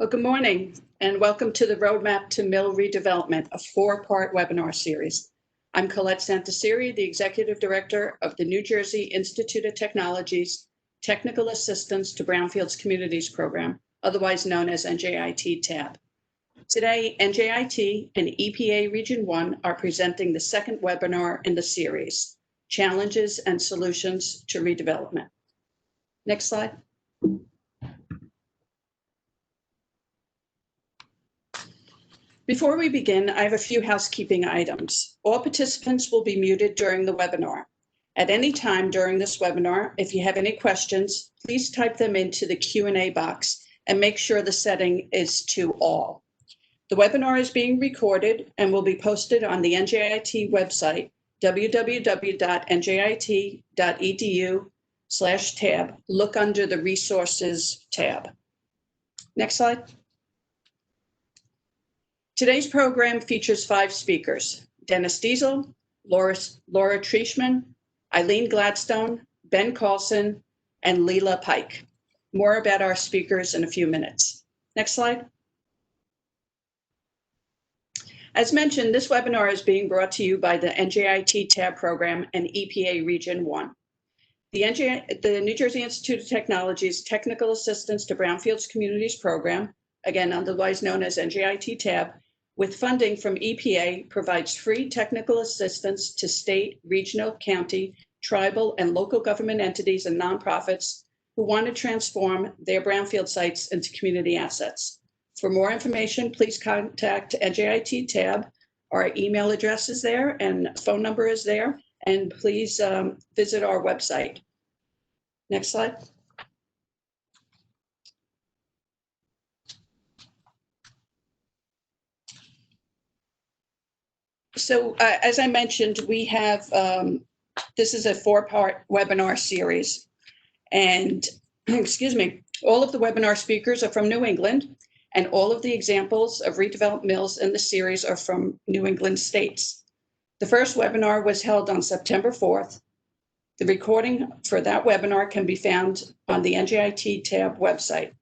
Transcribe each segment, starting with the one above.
Well, good morning and welcome to the Roadmap to Mill Redevelopment, a four-part webinar series. I'm Colette Santasiri, the Executive Director of the New Jersey Institute of Technology's Technical Assistance to Brownfields Communities program, otherwise known as NJIT TAB. Today, NJIT and EPA Region 1 are presenting the second webinar in the series, Challenges and Solutions to Redevelopment. Next slide. Before we begin, I have a few housekeeping items. All participants will be muted during the webinar. At any time during this webinar, if you have any questions, please type them into the Q&A box and make sure the setting is to all. The webinar is being recorded and will be posted on the NJIT website, www.njit.edu/tab. Look under the Resources tab. Next slide. Today's program features 5 speakers: Dennis Diesel, Laura Treishman, Eileen Gladstone, Ben Carlson, and Leela Pike. More about our speakers in a few minutes. Next slide. As mentioned, this webinar is being brought to you by the NJIT TAB program and EPA Region 1. The New Jersey Institute of Technology's Technical Assistance to Brownfields Communities program, again otherwise known as NJIT TAB, with funding from EPA, provides free technical assistance to state, regional, county, tribal, and local government entities and nonprofits who want to transform their brownfield sites into community assets. For more information, please contact NJIT TAB. Our email address is there and phone number is there, and please visit our website. Next slide. So as I mentioned, we have, this is a 4-part webinar series, and excuse me, all of the webinar speakers are from New England, and all of the examples of redeveloped mills in the series are from New England states. The first webinar was held on September 4th. The recording for that webinar can be found on the NJIT TAB website.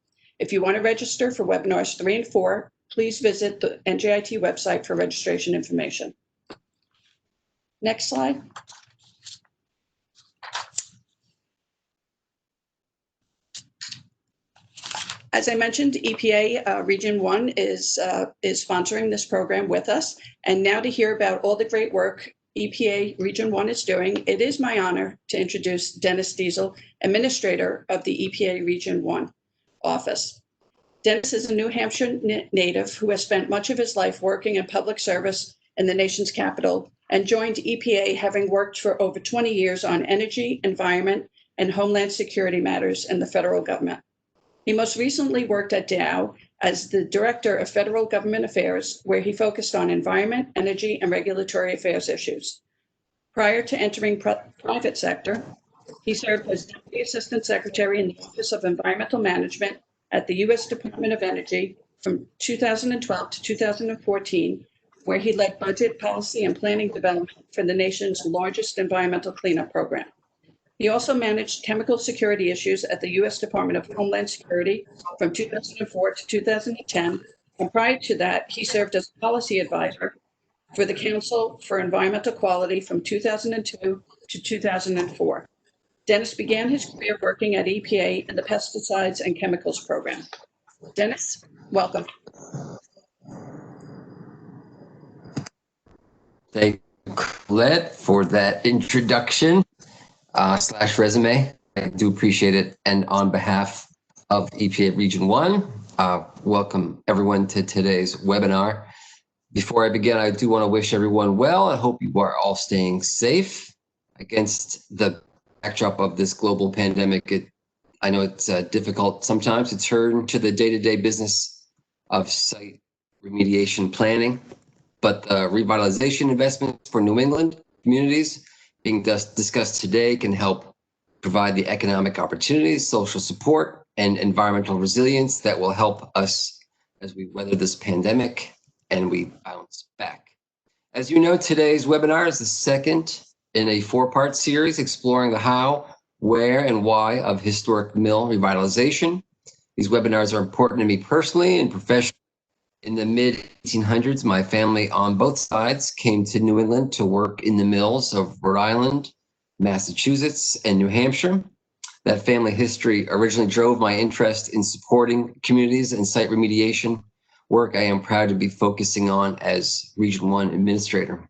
If you want to register for webinars 3 and 4, please visit the NJIT website for registration information. Next slide. As I mentioned, EPA Region 1 is sponsoring this program with us. And now to hear about all the great work EPA Region 1 is doing, it is my honor to introduce Dennis Diesel, Administrator of the EPA Region 1 office. Dennis is a New Hampshire native who has spent much of his life working in public service in the nation's capital and joined EPA having worked for over 20 years on energy, environment, and homeland security matters in the federal government. He most recently worked at Dow as the Director of Federal Government Affairs, where he focused on environment, energy, and regulatory affairs issues. Prior to entering private sector, he served as Deputy Assistant Secretary in the Office of Environmental Management at the U.S. Department of Energy from 2012 to 2014, where he led budget, policy, and planning development for the nation's largest environmental cleanup program. He also managed chemical security issues at the U.S. Department of Homeland Security from 2004 to 2010, and prior to that, he served as policy advisor for the Council for Environmental Quality from 2002 to 2004. Dennis began his career working at EPA in the Pesticides and Chemicals program. Dennis, welcome. Thank you, Colette, for that introduction slash resume. I do appreciate it. And on behalf of EPA Region 1, welcome everyone to today's webinar. Before I begin, I do want to wish everyone well. I hope you are all staying safe against the backdrop of this global pandemic. I know it's difficult sometimes to turn to the day-to-day business of site remediation planning, but the revitalization investments for New England communities being discussed today can help provide the economic opportunities, social support, and environmental resilience that will help us as we weather this pandemic and we bounce back. As you know, today's webinar is the second in a 4-part series exploring the how, where, and why of historic mill revitalization. These webinars are important to me personally and professionally. In the mid-1800s, my family on both sides came to New England to work in the mills of Rhode Island, Massachusetts, and New Hampshire. That family history originally drove my interest in supporting communities and site remediation work I am proud to be focusing on as Region 1 Administrator.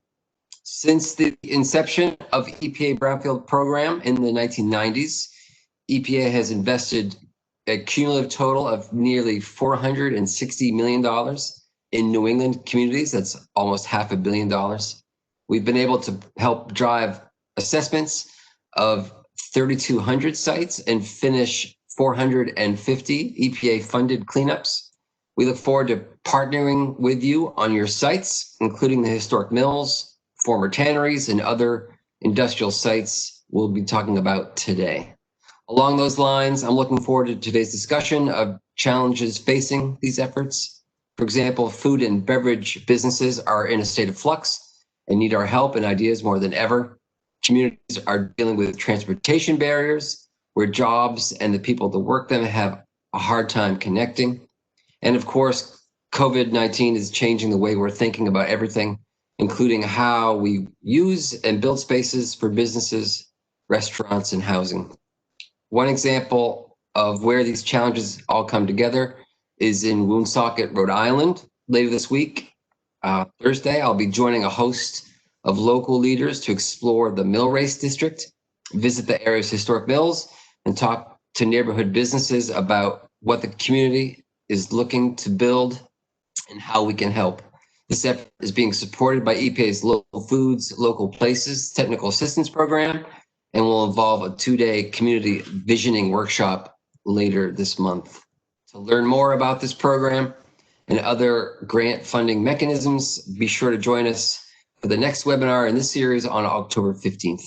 Since the inception of EPA Brownfield program in the 1990s, EPA has invested a cumulative total of nearly $460 million in New England communities. That's almost $500 million. We've been able to help drive assessments of 3,200 sites and finish 450 EPA funded cleanups. We look forward to partnering with you on your sites, including the historic mills, former tanneries, and other industrial sites we'll be talking about today. Along those lines, I'm looking forward to today's discussion of challenges facing these efforts. For example, food and beverage businesses are in a state of flux and need our help and ideas more than ever. Communities are dealing with transportation barriers where jobs and the people that work them have a hard time connecting. And of course, COVID-19 is changing the way we're thinking about everything, including how we use and build spaces for businesses, restaurants, and housing. One example of where these challenges all come together is in Woonsocket, Rhode Island. Later this week, Thursday, I'll be joining a host of local leaders to explore the Mill Race District, visit the area's historic mills, and talk to neighborhood businesses about what the community is looking to build and how we can help. This effort is being supported by EPA's Local Foods, Local Places Technical Assistance Program, and will involve a 2-day community visioning workshop later this month. To learn more about this program and other grant funding mechanisms, be sure to join us for the next webinar in this series on October 15th.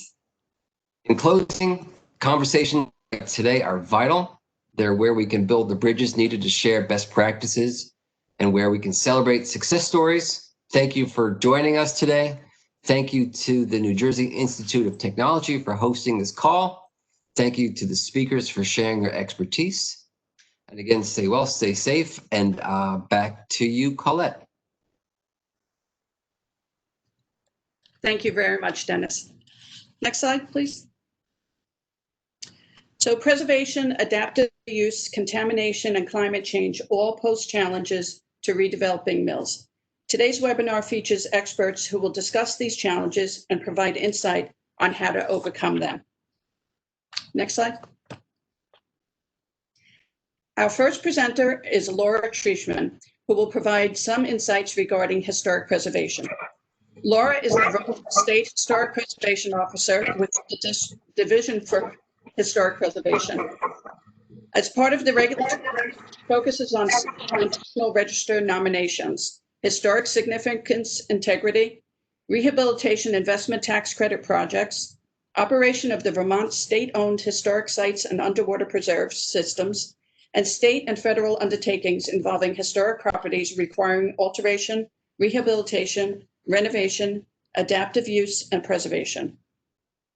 In closing, conversations like today are vital. They're where we can build the bridges needed to share best practices and where we can celebrate success stories. Thank you for joining us today. Thank you to the New Jersey Institute of Technology for hosting this call. Thank you to the speakers for sharing their expertise. And again, stay well, stay safe, and back to you, Colette. Thank you very much, Dennis. Next slide, please. So preservation, adaptive use, contamination, and climate change all pose challenges to redeveloping mills. Today's webinar features experts who will discuss these challenges and provide insight on how to overcome them. Next slide. Our first presenter is Laura Trishman, who will provide some insights regarding historic preservation. Laura is the State Historic Preservation Officer with the Division for Historic Preservation. As part of the regulatory, focuses on National Register nominations, historic significance integrity, rehabilitation investment tax credit projects, operation of the Vermont state-owned historic sites and underwater preserve systems, and state and federal undertakings involving historic properties requiring alteration, rehabilitation, renovation, adaptive use, and preservation.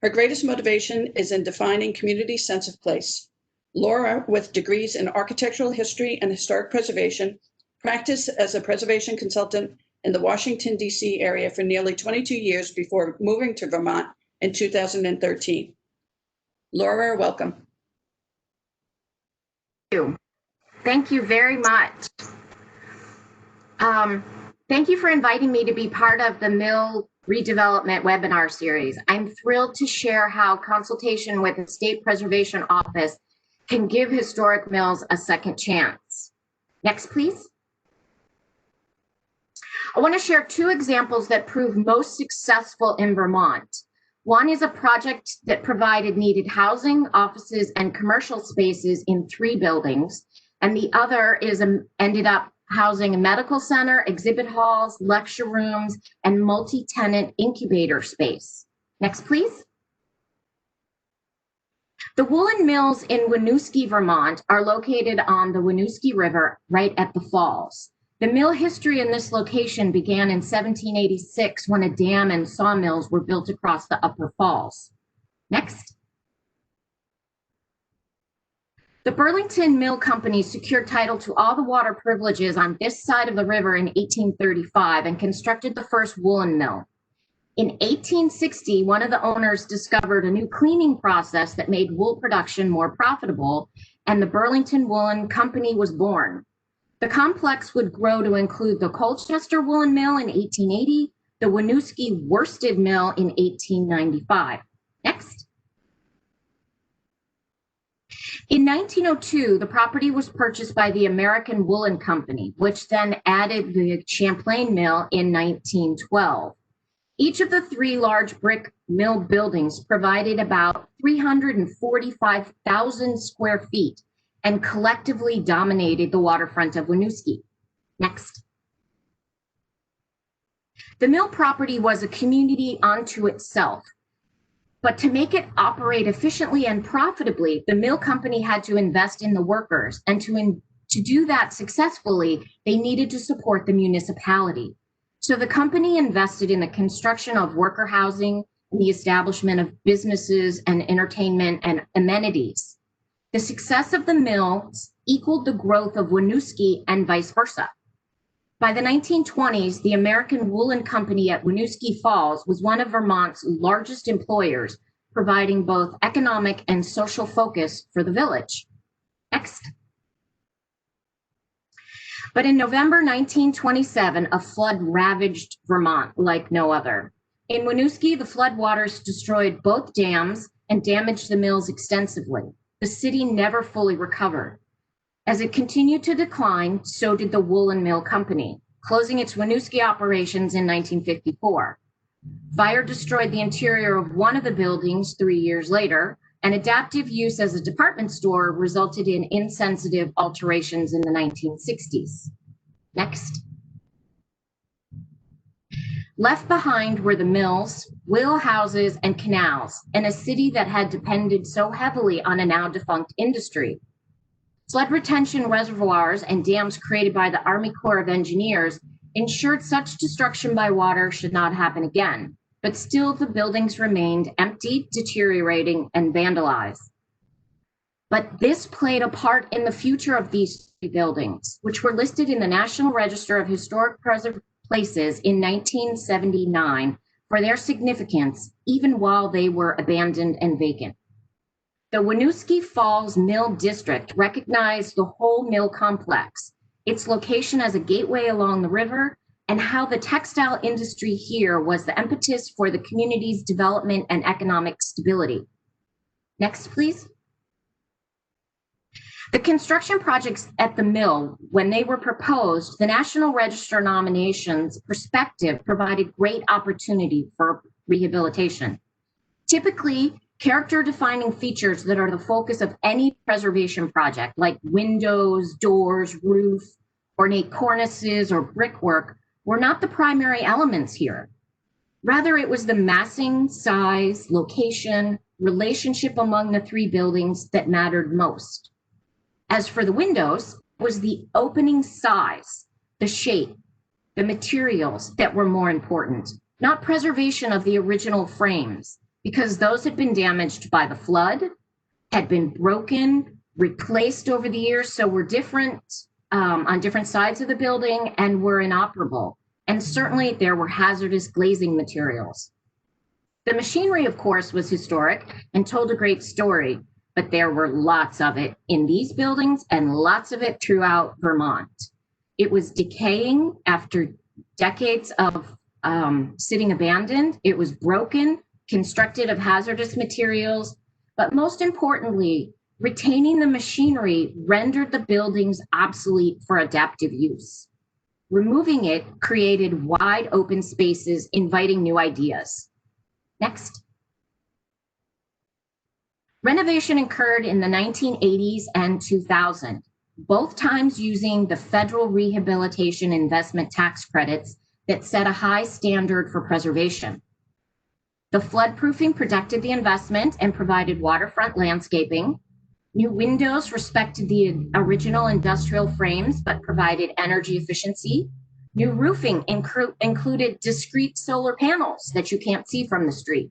Her greatest motivation is in defining community sense of place. Laura, with degrees in architectural history and historic preservation, practiced as a preservation consultant in the Washington, D.C. area for nearly 22 years before moving to Vermont in 2013. Laura, welcome. Thank you very much. Thank you for inviting me to be part of the Mill Redevelopment webinar series. I'm thrilled to share how consultation with the State Preservation Office can give historic mills a second chance. Next, please. I want to share 2 examples that proved most successful in Vermont. One is a project that provided needed housing, offices, and commercial spaces in 3 buildings, and the other is ended up housing a medical center, exhibit halls, lecture rooms, and multi-tenant incubator space. Next, please. The woolen mills in Winooski, Vermont are located on the Winooski River right at the falls. The mill history in this location began in 1786 when a dam and sawmills were built across the upper falls. Next. The Burlington Mill Company secured title to all the water privileges on this side of the river in 1835 and constructed the first woolen mill. In 1860, one of the owners discovered a new cleaning process that made wool production more profitable, and the Burlington Woolen Company was born. The complex would grow to include the Colchester Woolen Mill in 1880, the Winooski Worsted Mill in 1895. Next. In 1902, the property was purchased by the American Woolen Company, which then added the Champlain Mill in 1912. Each of the three large brick mill buildings provided about 345,000 square feet and collectively dominated the waterfront of Winooski. Next. The mill property was a community unto itself, but to make it operate efficiently and profitably, the mill company had to invest in the workers, and to do that successfully, they needed to support the municipality. So the company invested in the construction of worker housing, and the establishment of businesses and entertainment and amenities. The success of the mills equaled the growth of Winooski and vice versa. By the 1920s, the American Woolen Company at Winooski Falls was one of Vermont's largest employers, providing both economic and social focus for the village. Next. But in November 1927, a flood ravaged Vermont like no other. In Winooski, the floodwaters destroyed both dams and damaged the mills extensively. The city never fully recovered. As it continued to decline, so did the Woolen Mill Company, closing its Winooski operations in 1954. Fire destroyed the interior of one of the buildings 3 years later, and adaptive use as a department store resulted in insensitive alterations in the 1960s. Next. Left behind were the mills, wheel houses, and canals in a city that had depended so heavily on a now defunct industry. Flood retention reservoirs and dams created by the Army Corps of Engineers ensured such destruction by water should not happen again, but still the buildings remained empty, deteriorating, and vandalized. But this played a part in the future of these three buildings, which were listed in the National Register of Historic Places in 1979 for their significance, even while they were abandoned and vacant. The Winooski Falls Mill District recognized the whole mill complex, its location as a gateway along the river, and how the textile industry here was the impetus for the community's development and economic stability. Next, please. The construction projects at the mill, when they were proposed, the National Register nominations perspective provided great opportunity for rehabilitation. Typically, character-defining features that are the focus of any preservation project, like windows, doors, roof, ornate cornices, or brickwork, were not the primary elements here. Rather, it was the massing, size, location, relationship among the three buildings that mattered most. As for the windows, it was the opening size, the shape, the materials that were more important, not preservation of the original frames, because those had been damaged by the flood, had been broken, replaced over the years, so were different on different sides of the building and were inoperable. And certainly there were hazardous glazing materials. The machinery, of course, was historic and told a great story, but there were lots of it in these buildings and lots of it throughout Vermont. It was decaying after decades of sitting abandoned. It was broken, constructed of hazardous materials, but most importantly, retaining the machinery rendered the buildings obsolete for adaptive use. Removing it created wide open spaces, inviting new ideas. Next. Renovation occurred in the 1980s and 2000, both times using the federal rehabilitation investment tax credits that set a high standard for preservation. The floodproofing protected the investment and provided waterfront landscaping. New windows respected the original industrial frames but provided energy efficiency. New roofing included discrete solar panels that you can't see from the street.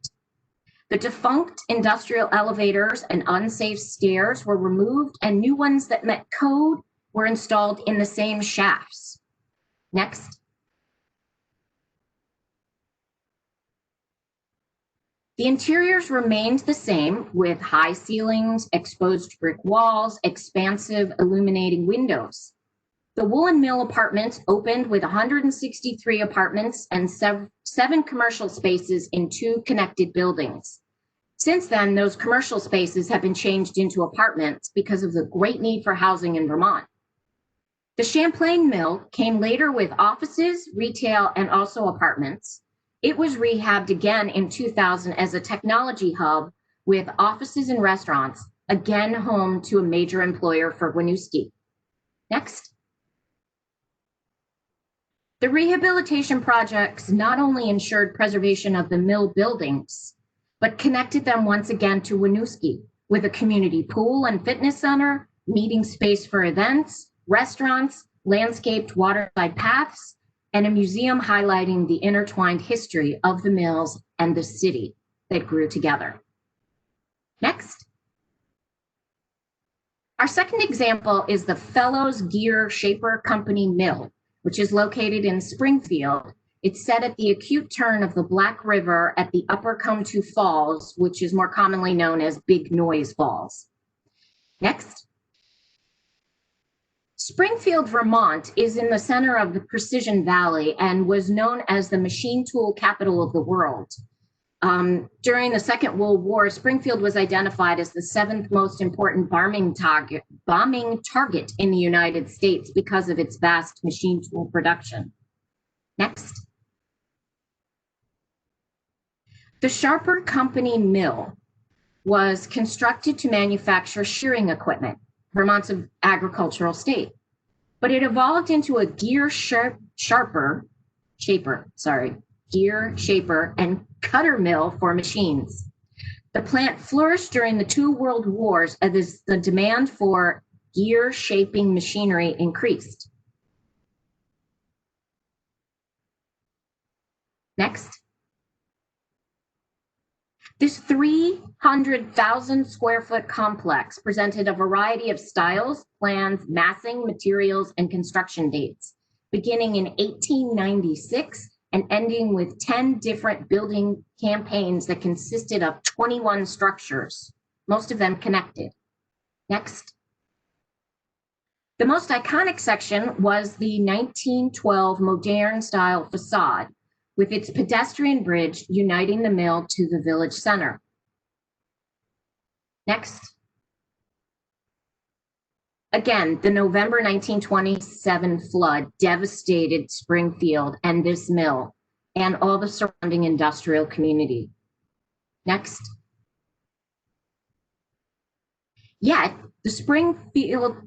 The defunct industrial elevators and unsafe stairs were removed, and new ones that met code were installed in the same shafts. Next. The interiors remained the same, with high ceilings, exposed brick walls, expansive illuminating windows. The Woolen Mill apartments opened with 163 apartments and seven commercial spaces in 2 connected buildings. Since then, those commercial spaces have been changed into apartments because of the great need for housing in Vermont. The Champlain Mill came later with offices, retail, and also apartments. It was rehabbed again in 2000 as a technology hub with offices and restaurants, again home to a major employer for Winooski. Next. The rehabilitation projects not only ensured preservation of the mill buildings, but connected them once again to Winooski with a community pool and fitness center, meeting space for events, restaurants, landscaped waterside paths, and a museum highlighting the intertwined history of the mills and the city that grew together. Next. Our second example is the Fellows Gear Shaper Company Mill, which is located in Springfield. It's set at the acute turn of the Black River at the Upper Come-To Falls, which is more commonly known as Big Noise Falls. Next. Springfield, Vermont is in the center of the Precision Valley and was known as the machine tool capital of the world. During the Second World War, Springfield was identified as the 7th most important bombing target in the United States because of its vast machine tool production. Next. The Sharper Company Mill was constructed to manufacture shearing equipment, Vermont's agricultural state, but it evolved into a gear shaper and cutter mill for machines. The plant flourished during the 2 world wars as the demand for gear shaping machinery increased. Next. This 300,000 square foot complex presented a variety of styles, plans, massing, materials, and construction dates, beginning in 1896 and ending with 10 different building campaigns that consisted of 21 structures, most of them connected. Next. The most iconic section was the 1912 modern style facade, with its pedestrian bridge uniting the mill to the village center. Next. Again, the November 1927 flood devastated Springfield and this mill and all the surrounding industrial community. Next. Yet, the Springfield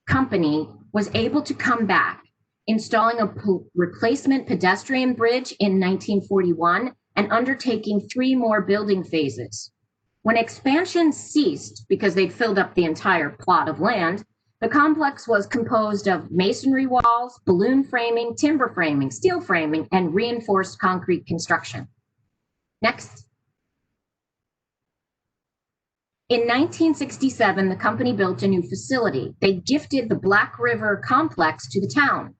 company was able to come back, installing a replacement pedestrian bridge in 1941 and undertaking 3 more building phases. When expansion ceased because they'd filled up the entire plot of land, the complex was composed of masonry walls, balloon framing, timber framing, steel framing, and reinforced concrete construction. Next. In 1967, the company built a new facility. They gifted the Black River complex to the town.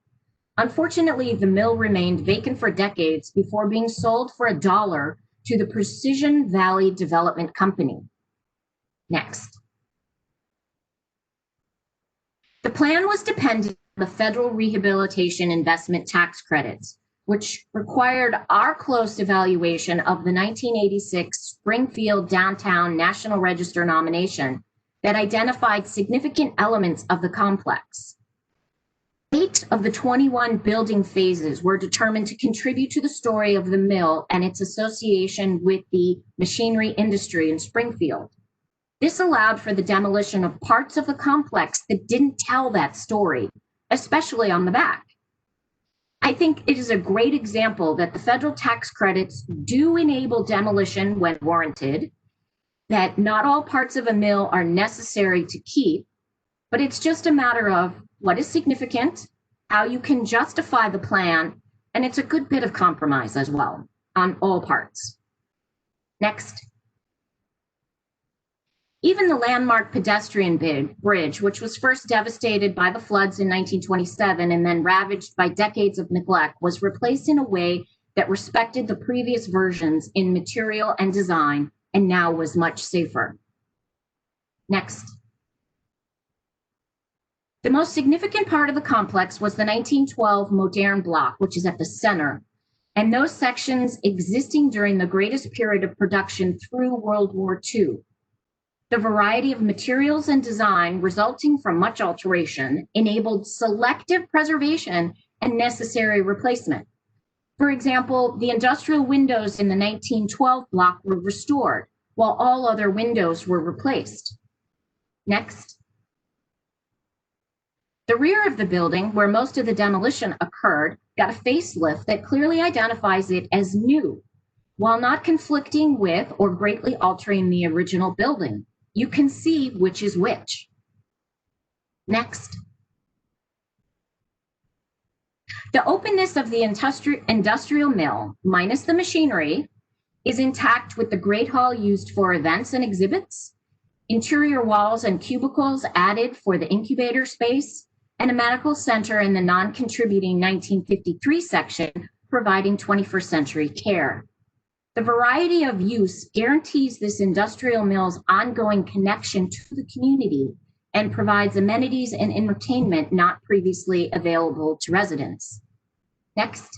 Unfortunately, the mill remained vacant for decades before being sold for $1 to the Precision Valley Development Company. Next. The plan was dependent on the federal rehabilitation investment tax credits, which required our close evaluation of the 1986 Springfield Downtown National Register nomination that identified significant elements of the complex. 8 of the 21 building phases were determined to contribute to the story of the mill and its association with the machinery industry in Springfield. This allowed for the demolition of parts of the complex that didn't tell that story, especially on the back. I think it is a great example that the federal tax credits do enable demolition when warranted, that not all parts of a mill are necessary to keep, but it's just a matter of what is significant, how you can justify the plan, and it's a good bit of compromise as well on all parts. Next. Even the landmark pedestrian bridge, which was first devastated by the floods in 1927 and then ravaged by decades of neglect, was replaced in a way that respected the previous versions in material and design and now was much safer. Next. The most significant part of the complex was the 1912 Moderne block, which is at the center, and those sections existing during the greatest period of production through World War II. The variety of materials and design resulting from much alteration enabled selective preservation and necessary replacement. For example, the industrial windows in the 1912 block were restored, while all other windows were replaced. Next. The rear of the building, where most of the demolition occurred, got a facelift that clearly identifies it as new, while not conflicting with or greatly altering the original building. You can see which is which. Next. The openness of the industrial mill, minus the machinery, is intact with the Great Hall used for events and exhibits, interior walls and cubicles added for the incubator space, and a medical center in the non-contributing 1953 section providing 21st century care. The variety of use guarantees this industrial mill's ongoing connection to the community and provides amenities and entertainment not previously available to residents. Next.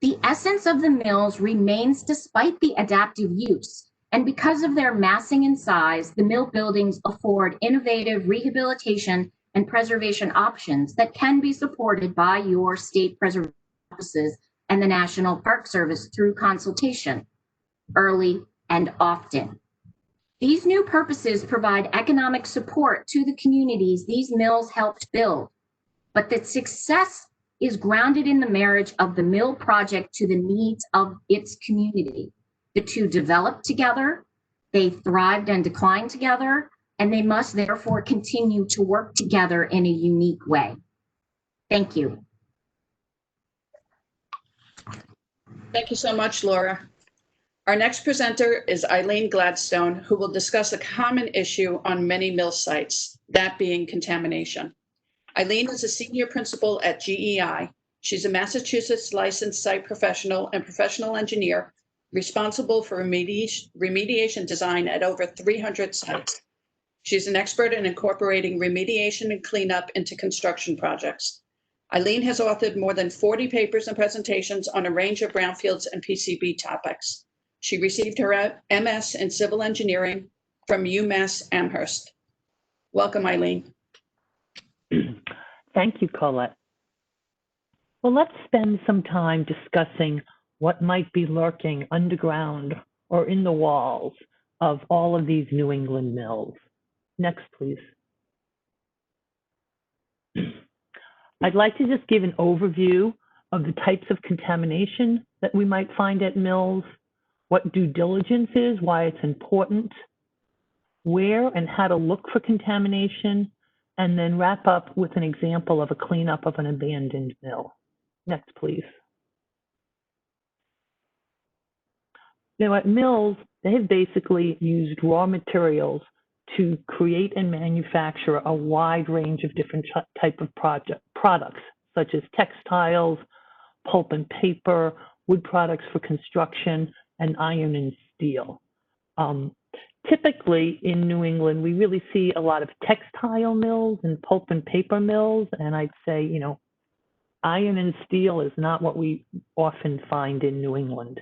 The essence of the mills remains despite the adaptive use, and because of their massing and size, the mill buildings afford innovative rehabilitation and preservation options that can be supported by your state preservation offices and the National Park Service through consultation, early and often. These new purposes provide economic support to the communities these mills helped build, but the success is grounded in the marriage of the mill project to the needs of its community. The two developed together, they thrived and declined together, and they must therefore continue to work together in a unique way. Thank you. Thank you so much, Laura. Our next presenter is Eileen Gladstone, who will discuss a common issue on many mill sites, that being contamination. Eileen is a senior principal at GEI. She's a Massachusetts licensed site professional and professional engineer responsible for remediation design at over 300 sites. She's an expert in incorporating remediation and cleanup into construction projects. Eileen has authored more than 40 papers and presentations on a range of brownfields and PCB topics. She received her MS in civil engineering from UMass Amherst. Welcome, Eileen. Thank you, Colette. Well, let's spend some time discussing what might be lurking underground or in the walls of all of these New England mills. Next, please. I'd like to just give an overview of the types of contamination that we might find at mills, what due diligence is, why it's important, where and how to look for contamination, and then wrap up with an example of a cleanup of an abandoned mill. Next, please. Now, at mills, they have basically used raw materials to create and manufacture a wide range of different type of products, such as textiles, pulp and paper, wood products for construction, and iron and steel. Typically in New England, we really see a lot of textile mills and pulp and paper mills, and I'd say, you know, iron and steel is not what we often find in New England.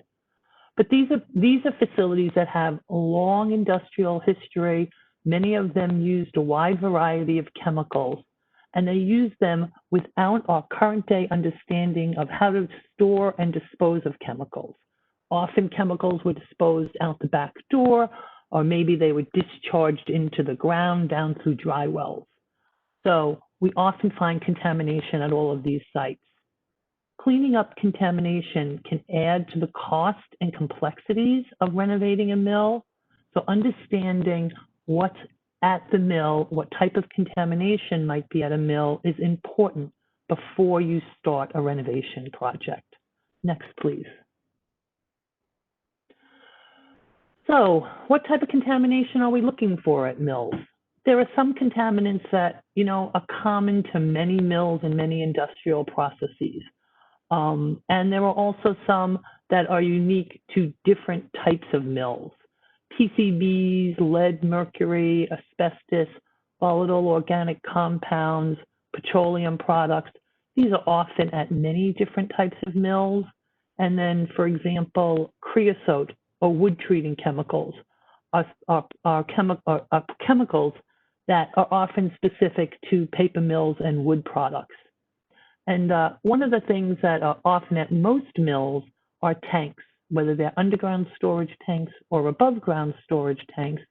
But these are facilities that have a long industrial history. Many of them used a wide variety of chemicals, and they use them without our current day understanding of how to store and dispose of chemicals. Often chemicals were disposed out the back door, or maybe they were discharged into the ground down through dry wells. So we often find contamination at all of these sites. Cleaning up contamination can add to the cost and complexities of renovating a mill. So understanding what's at the mill, what type of contamination might be at a mill is important before you start a renovation project. Next, please. So what type of contamination are we looking for at mills? There are some contaminants that, are common to many mills and many industrial processes. And there are also some that are unique to different types of mills. PCBs, lead, mercury, asbestos, volatile organic compounds, petroleum products. These are often at many different types of mills. And then, for example, creosote or wood treating chemicals are chemicals that are often specific to paper mills and wood products. And one of the things that are often at most mills are tanks, whether they're underground storage tanks or above ground storage tanks.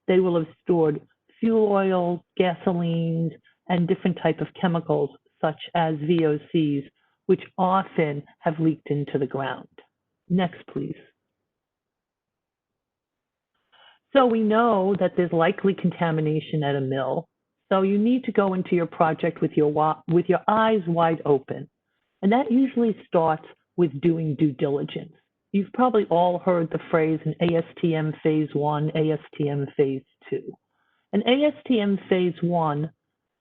They will have stored fuel oils, gasolines, and different types of chemicals such as VOCs, which often have leaked into the ground. Next, please. So we know that there's likely contamination at a mill. So you need to go into your project with your eyes wide open. And that usually starts with doing due diligence. You've probably all heard the phrase an ASTM phase 1, ASTM phase 2. An ASTM phase 1,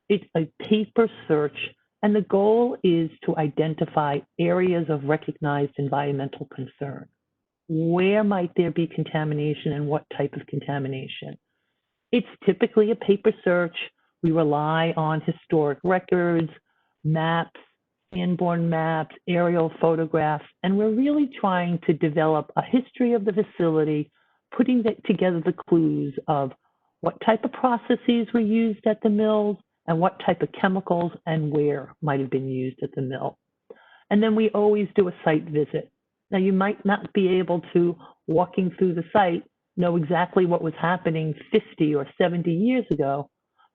it's a paper search, and the goal is to identify areas of recognized environmental concern. Where might there be contamination and what type of contamination? It's typically a paper search. We rely on historic records, maps, sandborne maps, aerial photographs, and we're really trying to develop a history of the facility, putting together the clues of what type of processes were used at the mills and what type of chemicals and where might have been used at the mill. And then we always do a site visit. Now, you might not be able to, walking through the site, know exactly what was happening 50 or 70 years ago,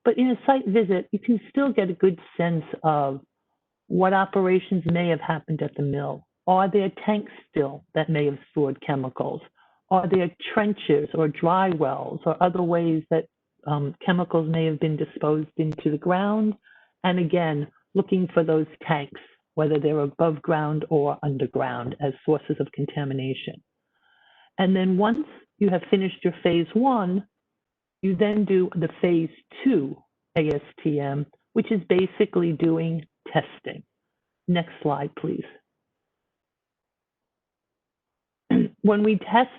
but in a site visit, you can still get a good sense of what operations may have happened at the mill. Are there tanks still that may have stored chemicals? Are there trenches or dry wells or other ways that chemicals may have been disposed into the ground? And again, looking for those tanks, whether they're above ground or underground, as sources of contamination. And then once you have finished your phase 1, you then do the phase 2 ASTM, which is basically doing testing. Next slide, please. When we test,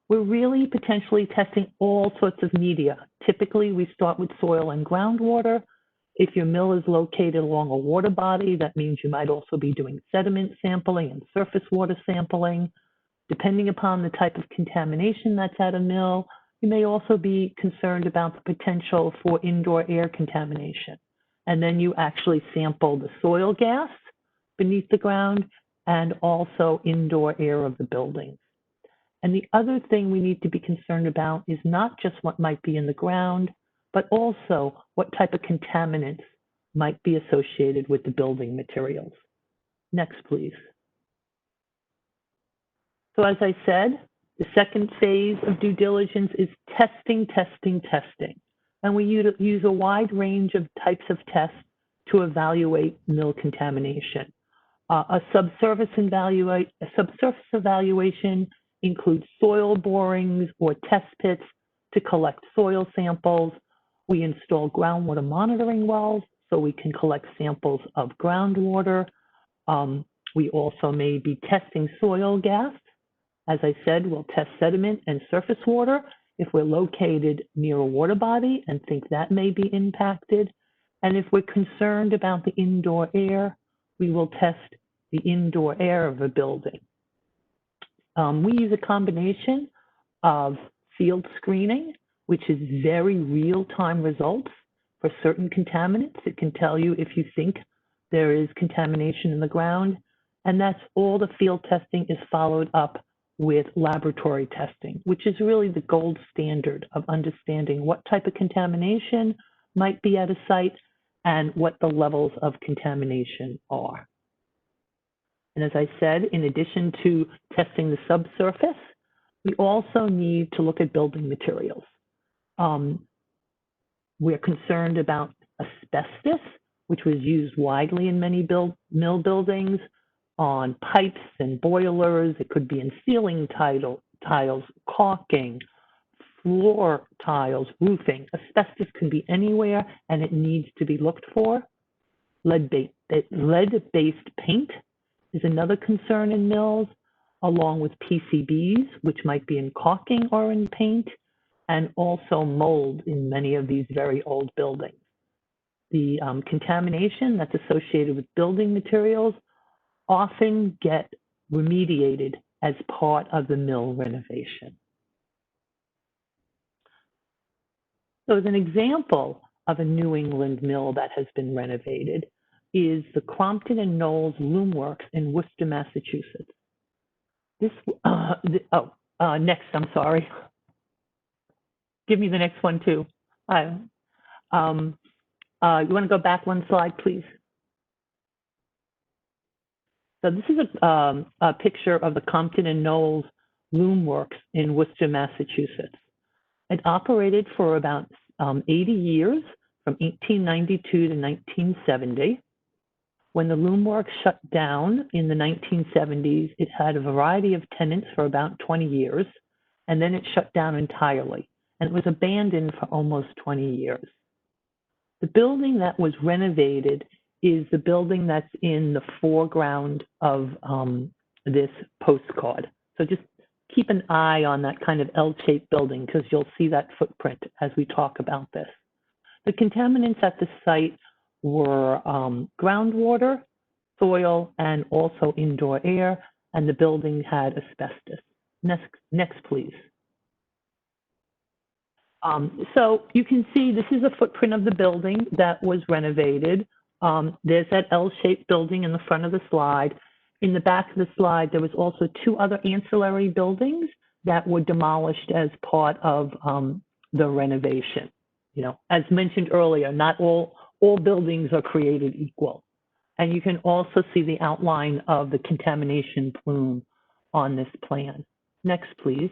we're really potentially testing all sorts of media. Typically, we start with soil and groundwater. If your mill is located along a water body, that means you might also be doing sediment sampling and surface water sampling. Depending upon the type of contamination that's at a mill, you may also be concerned about the potential for indoor air contamination. And then you actually sample the soil gas beneath the ground and also indoor air of the building. And the other thing we need to be concerned about is not just what might be in the ground, but also what type of contaminants might be associated with the building materials. Next, please. So as I said, the second phase of due diligence is testing, testing, testing. And we use a wide range of types of tests to evaluate mill contamination. A subsurface evaluation includes soil borings or test pits to collect soil samples. We install groundwater monitoring wells so we can collect samples of groundwater. We also may be testing soil gas. As I said, we'll test sediment and surface water if we're located near a water body and think that may be impacted. And if we're concerned about the indoor air, we will test the indoor air of a building. We use a combination of field screening, which is very real-time results for certain contaminants. It can tell you if you think there is contamination in the ground, and that's all the field testing is followed up with laboratory testing, which is really the gold standard of understanding what type of contamination might be at a site and what the levels of contamination are. And as I said, in addition to testing the subsurface, we also need to look at building materials. We're concerned about asbestos, which was used widely in many mill buildings, on pipes and boilers. It could be in ceiling tiles, caulking, floor tiles, roofing. Asbestos can be anywhere and it needs to be looked for. Lead-based paint is another concern in mills, along with PCBs, which might be in caulking or in paint, and also mold in many of these very old buildings. The contamination that's associated with building materials often get remediated as part of the mill renovation. So as an example of a New England mill that has been renovated is the Crompton and Knowles Loom Works in Worcester, Massachusetts. This, next, I'm sorry. Give me the next one too. You want to go back one slide, please? So this is a picture of the Crompton and Knowles Loom Works in Worcester, Massachusetts. It operated for about 80 years, from 1892 to 1970. When the loom works shut down in the 1970s, it had a variety of tenants for about 20 years, and then it shut down entirely, and it was abandoned for almost 20 years. The building that was renovated is the building that's in the foreground of this postcard. So just keep an eye on that kind of L-shaped building because you'll see that footprint as we talk about this. The contaminants at the site were groundwater, soil, and also indoor air, and the building had asbestos. Next, please. So you can see this is a footprint of the building that was renovated. There's that L-shaped building in the front of the slide. In the back of the slide, there was also two other ancillary buildings that were demolished as part of the renovation. You know, as mentioned earlier, not all buildings are created equal. And you can also see the outline of the contamination plume on this plan. Next, please.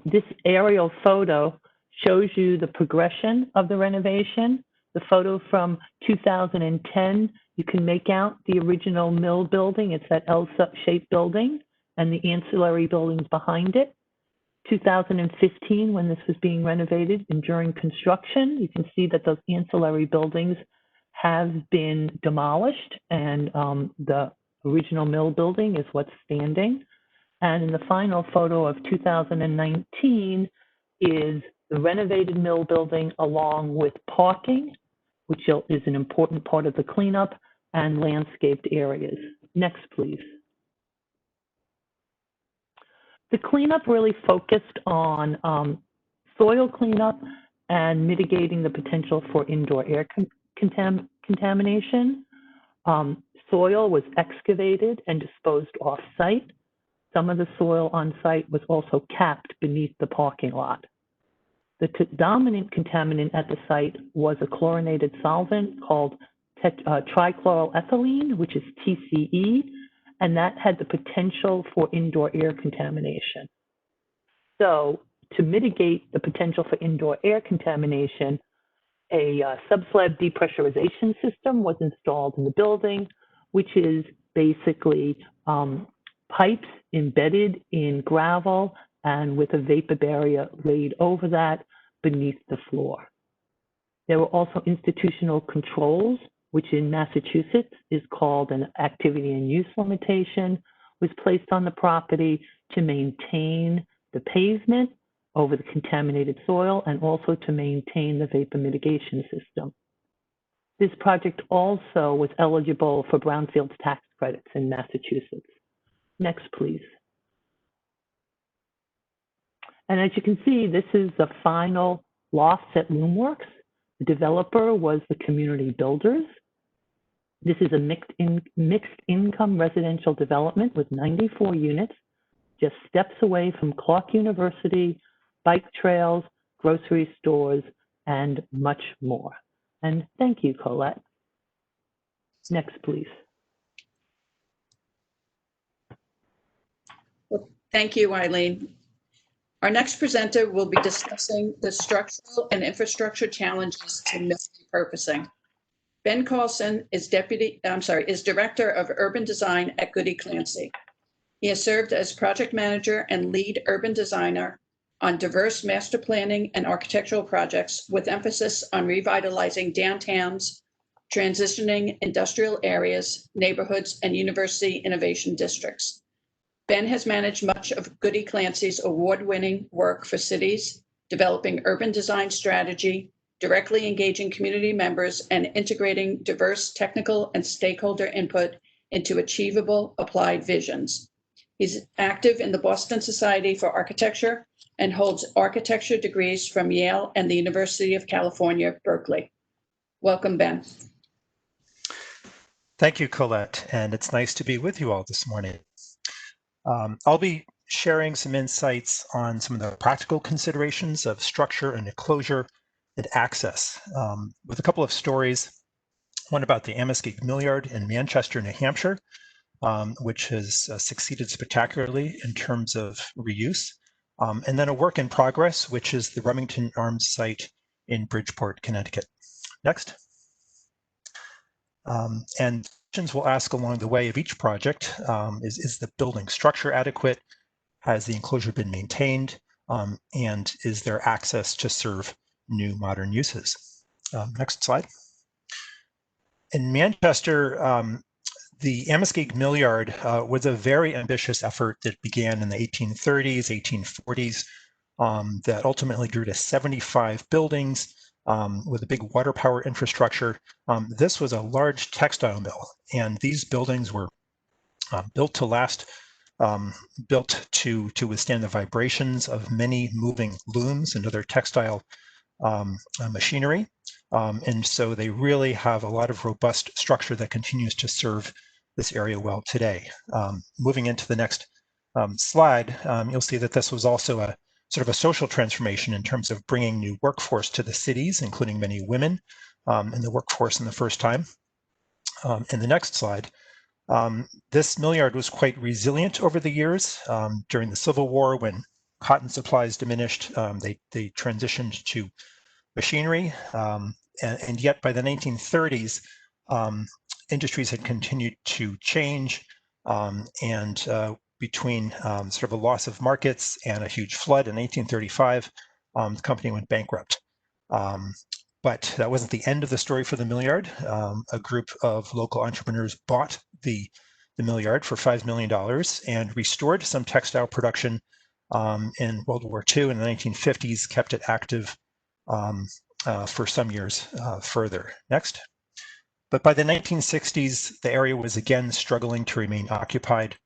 This aerial photo shows you the progression of the renovation. The photo from 2010, you can make out the original mill building. It's that L-shaped building and the ancillary buildings behind it. 2015, when this was being renovated and during construction, you can see that those ancillary buildings have been demolished and the original mill building is what's standing. And in the final photo of 2019 is the renovated mill building along with parking, which is an important part of the cleanup, and landscaped areas. Next, please. The cleanup really focused on soil cleanup and mitigating the potential for indoor air contamination. Soil was excavated and disposed off-site. Some of the soil on site was also capped beneath the parking lot. The dominant contaminant at the site was a chlorinated solvent called trichloroethylene, which is TCE, and that had the potential for indoor air contamination. So to mitigate the potential for indoor air contamination, a subslab depressurization system was installed in the building, which is basically pipes embedded in gravel and with a vapor barrier laid over that beneath the floor. There were also institutional controls, which in Massachusetts is called an activity and use limitation, was placed on the property to maintain the pavement over the contaminated soil and also to maintain the vapor mitigation system. This project also was eligible for brownfield tax credits in Massachusetts. Next, please. And as you can see, this is the final lofts at Loomworks. The developer was the Community Builders. This is a mixed income residential development with 94 units, just steps away from Clark University, bike trails, grocery stores, and much more. And thank you, Colette. Next, please. Well, thank you, Eileen. Our next presenter will be discussing the structural and infrastructure challenges to mill repurposing. Ben Carlson is Director of Urban Design at Goody Clancy. He has served as project manager and lead urban designer on diverse master planning and architectural projects with emphasis on revitalizing downtowns, transitioning industrial areas, neighborhoods, and university innovation districts. Ben has managed much of Goody Clancy's award-winning work for cities, developing urban design strategy, directly engaging community members, and integrating diverse technical and stakeholder input into achievable applied visions. He's active in the Boston Society for Architecture and holds architecture degrees from Yale and the University of California, Berkeley. Welcome, Ben. Thank you, Colette, and it's nice to be with you all this morning. I'll be sharing some insights on some of the practical considerations of structure and enclosure and access, with a couple of stories, one about the Amoskeag Mill Yard in Manchester, New Hampshire, which has succeeded spectacularly in terms of reuse, and then a work in progress, which is the Remington Arms site in Bridgeport, Connecticut. Next. And questions we'll ask along the way of each project is the building structure adequate? Has the enclosure been maintained? And is there access to serve new modern uses? Next slide. In Manchester, the Amoskeag Mill Yard was a very ambitious effort that began in the 1830s, 1840s, that ultimately grew to 75 buildings with a big water power infrastructure. This was a large textile mill, and these buildings were built to last, built to withstand the vibrations of many moving looms and other textile machinery. And so they really have a lot of robust structure that continues to serve this area well today. Moving into the next slide, you'll see that this was also a sort of a social transformation in terms of bringing new workforce to the cities, including many women in the workforce in the first time. In the next slide, this mill yard was quite resilient over the years. During the Civil War, when cotton supplies diminished, they transitioned to machinery, and yet by the 1930s, industries had continued to change, and between sort of a loss of markets and a huge flood in 1835, the company went bankrupt. But that wasn't the end of the story for the mill yard. A group of local entrepreneurs bought the mill yard for $5 million and restored some textile production in World War II in the 1950s, kept it active for some years further. Next. But by the 1960s, the area was again struggling to remain occupied,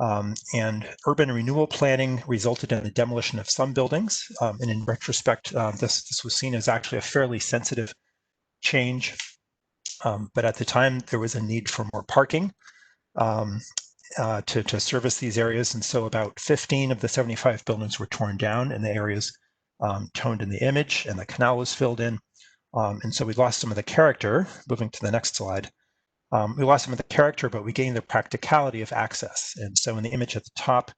and urban renewal planning resulted in the demolition of some buildings. And in retrospect, this was seen as actually a fairly sensitive change. But at the time, there was a need for more parking to service these areas. And so about 15 of the 75 buildings were torn down and the areas toned in the image, and the canal was filled in. And so we lost some of the character. Moving to the next slide. We lost some of the character, but we gained the practicality of access. And so in the image at the top,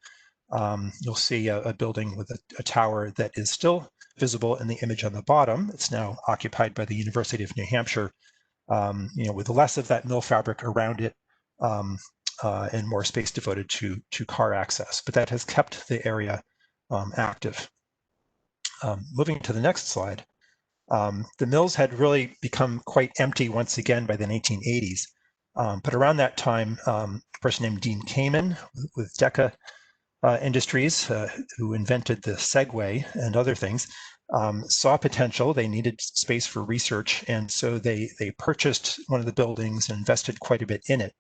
you'll see a building with a tower that is still visible in the image on the bottom. It's now occupied by the University of New Hampshire, with less of that mill fabric around it, and more space devoted to car access. But that has kept the area active. Moving to the next slide. The mills had really become quite empty once again by the 1980s. But around that time, a person named Dean Kamen with Decca Industries, who invented the Segway and other things, saw potential. They needed space for research, and so they purchased one of the buildings and invested quite a bit in it.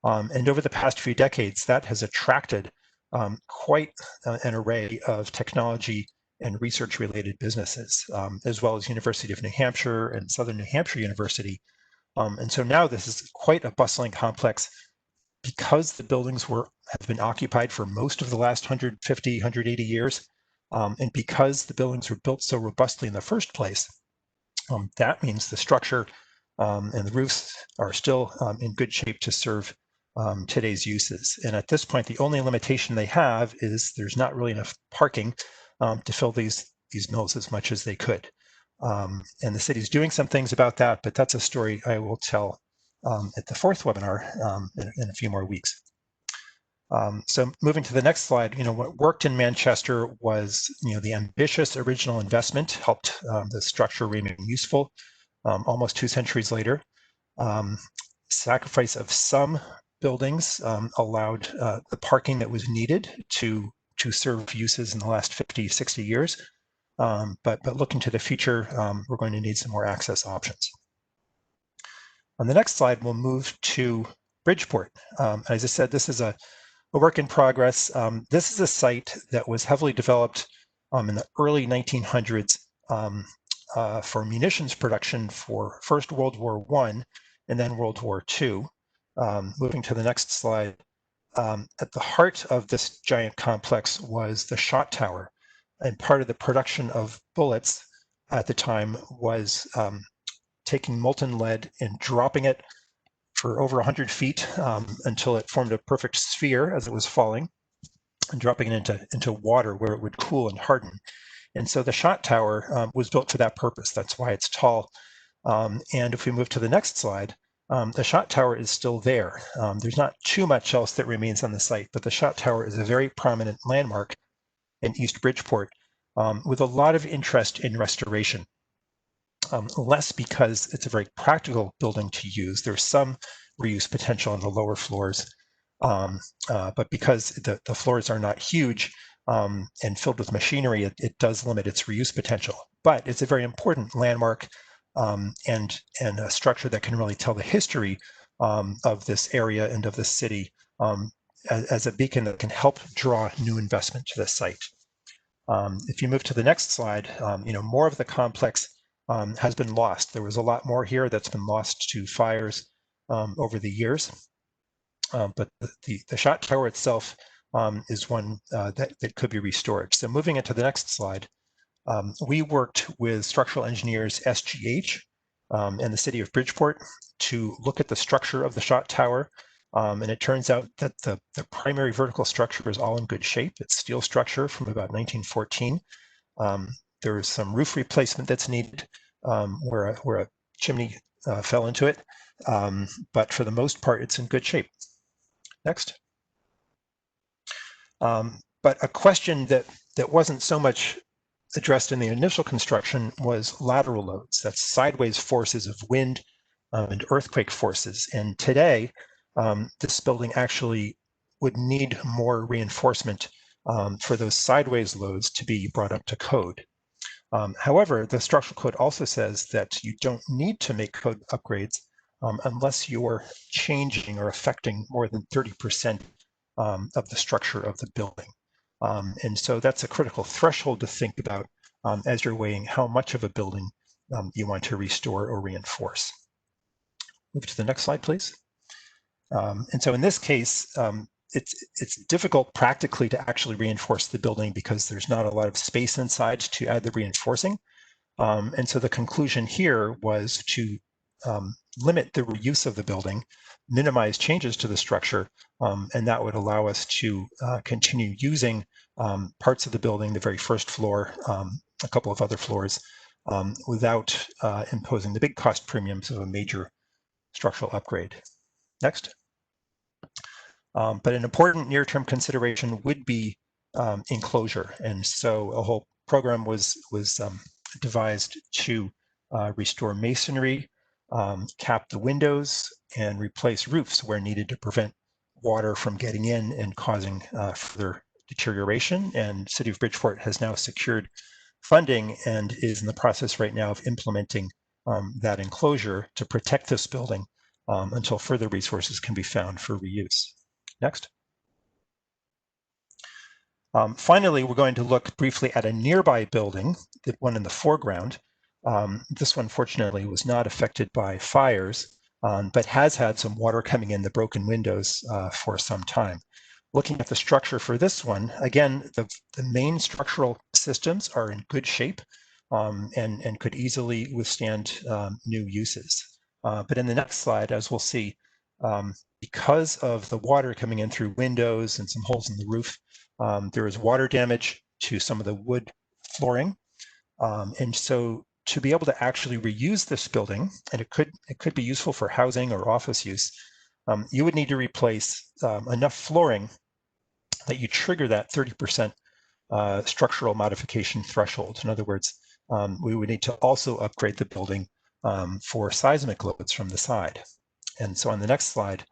And over the past few decades, that has attracted quite an array of technology and research-related businesses, as well as University of New Hampshire and Southern New Hampshire University. And so now this is quite a bustling complex because the buildings have been occupied for most of the last 150, 180 years, and because the buildings were built so robustly in the first place. That means the structure and the roofs are still in good shape to serve today's uses. And at this point, the only limitation they have is there's not really enough parking to fill these mills as much as they could. And the city's doing some things about that, but that's a story I will tell at the fourth webinar in a few more weeks. So moving to the next slide, what worked in Manchester was, the ambitious original investment helped the structure remain useful almost 2 centuries later. Sacrifice of some buildings allowed the parking that was needed to serve uses in the last 50, 60 years. But looking to the future, we're going to need some more access options. On the next slide, we'll move to Bridgeport. As I said, this is a work in progress. This is a site that was heavily developed in the early 1900s for munitions production for first World War I and then World War II. Moving to the next slide, at the heart of this giant complex was the shot tower. And part of the production of bullets at the time was taking molten lead and dropping it for over 100 feet until it formed a perfect sphere as it was falling, and dropping it into water where it would cool and harden. And so the shot tower was built for that purpose. That's why it's tall. And if we move to the next slide, the shot tower is still there. There's not too much else that remains on the site, but the shot tower is a very prominent landmark in East Bridgeport with a lot of interest in restoration. Less because it's a very practical building to use. There's some reuse potential on the lower floors, but because the floors are not huge and filled with machinery, it does limit its reuse potential. But it's a very important landmark and a structure that can really tell the history of this area and of the city as a beacon that can help draw new investment to the site. If you move to the next slide, more of the complex has been lost. There was a lot more here that's been lost to fires over the years. But the shot tower itself is one that could be restored. So moving into the next slide, we worked with structural engineers SGH and the city of Bridgeport to look at the structure of the shot tower. And it turns out that the primary vertical structure is all in good shape. It's steel structure from about 1914. There is some roof replacement that's needed where a chimney fell into it. But for the most part, it's in good shape. Next. But a question that wasn't so much addressed in the initial construction was lateral loads. That's sideways forces of wind and earthquake forces. And today, this building actually would need more reinforcement for those sideways loads to be brought up to code. However, the structural code also says that you don't need to make code upgrades unless you're changing or affecting more than 30% of the structure of the building. And so that's a critical threshold to think about as you're weighing how much of a building you want to restore or reinforce. Move to the next slide, please. And so in this case, it's difficult practically to actually reinforce the building because there's not a lot of space inside to add the reinforcing. And so the conclusion here was to limit the reuse of the building, minimize changes to the structure, and that would allow us to continue using parts of the building, the very first floor, a couple of other floors, without imposing the big cost premiums of a major structural upgrade. Next. But an important near-term consideration would be enclosure. And so a whole program was devised to restore masonry, cap the windows, and replace roofs where needed to prevent water from getting in and causing further deterioration. And City of Bridgeport has now secured funding and is in the process right now of implementing that enclosure to protect this building until further resources can be found for reuse. Next. Finally, we're going to look briefly at a nearby building, the one in the foreground. This one, fortunately, was not affected by fires, but has had some water coming in the broken windows for some time. Looking at the structure for this one, again, the main structural systems are in good shape and could easily withstand new uses. But in the next slide, as we'll see, because of the water coming in through windows and some holes in the roof, there is water damage to some of the wood flooring. And so to be able to actually reuse this building, and it could be useful for housing or office use, you would need to replace enough flooring that you trigger that 30% structural modification threshold. In other words, we would need to also upgrade the building for seismic loads from the side. And so on the next slide,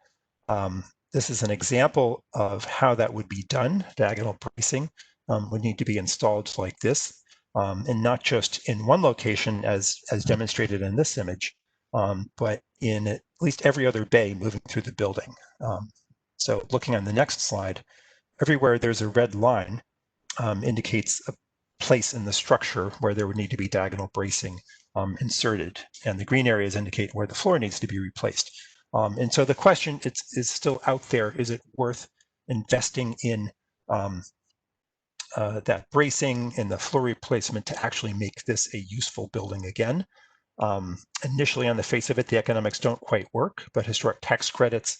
this is an example of how that would be done. Diagonal bracing would need to be installed like this, and not just in one location as demonstrated in this image, but in at least every other bay moving through the building. So looking on the next slide, everywhere there's a red line indicates a place in the structure where there would need to be diagonal bracing inserted, and the green areas indicate where the floor needs to be replaced. And so the question is still out there: is it worth investing in that bracing and the floor replacement to actually make this a useful building again? Initially, on the face of it, the economics don't quite work, but historic tax credits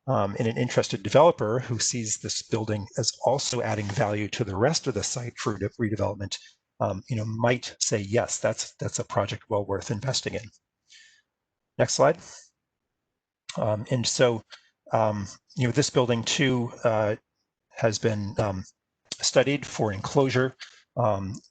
and an interested developer who sees this building as also adding value to the rest of the site for redevelopment, might say, yes, that's a project well worth investing in. Next slide. And so, this building too has been studied for enclosure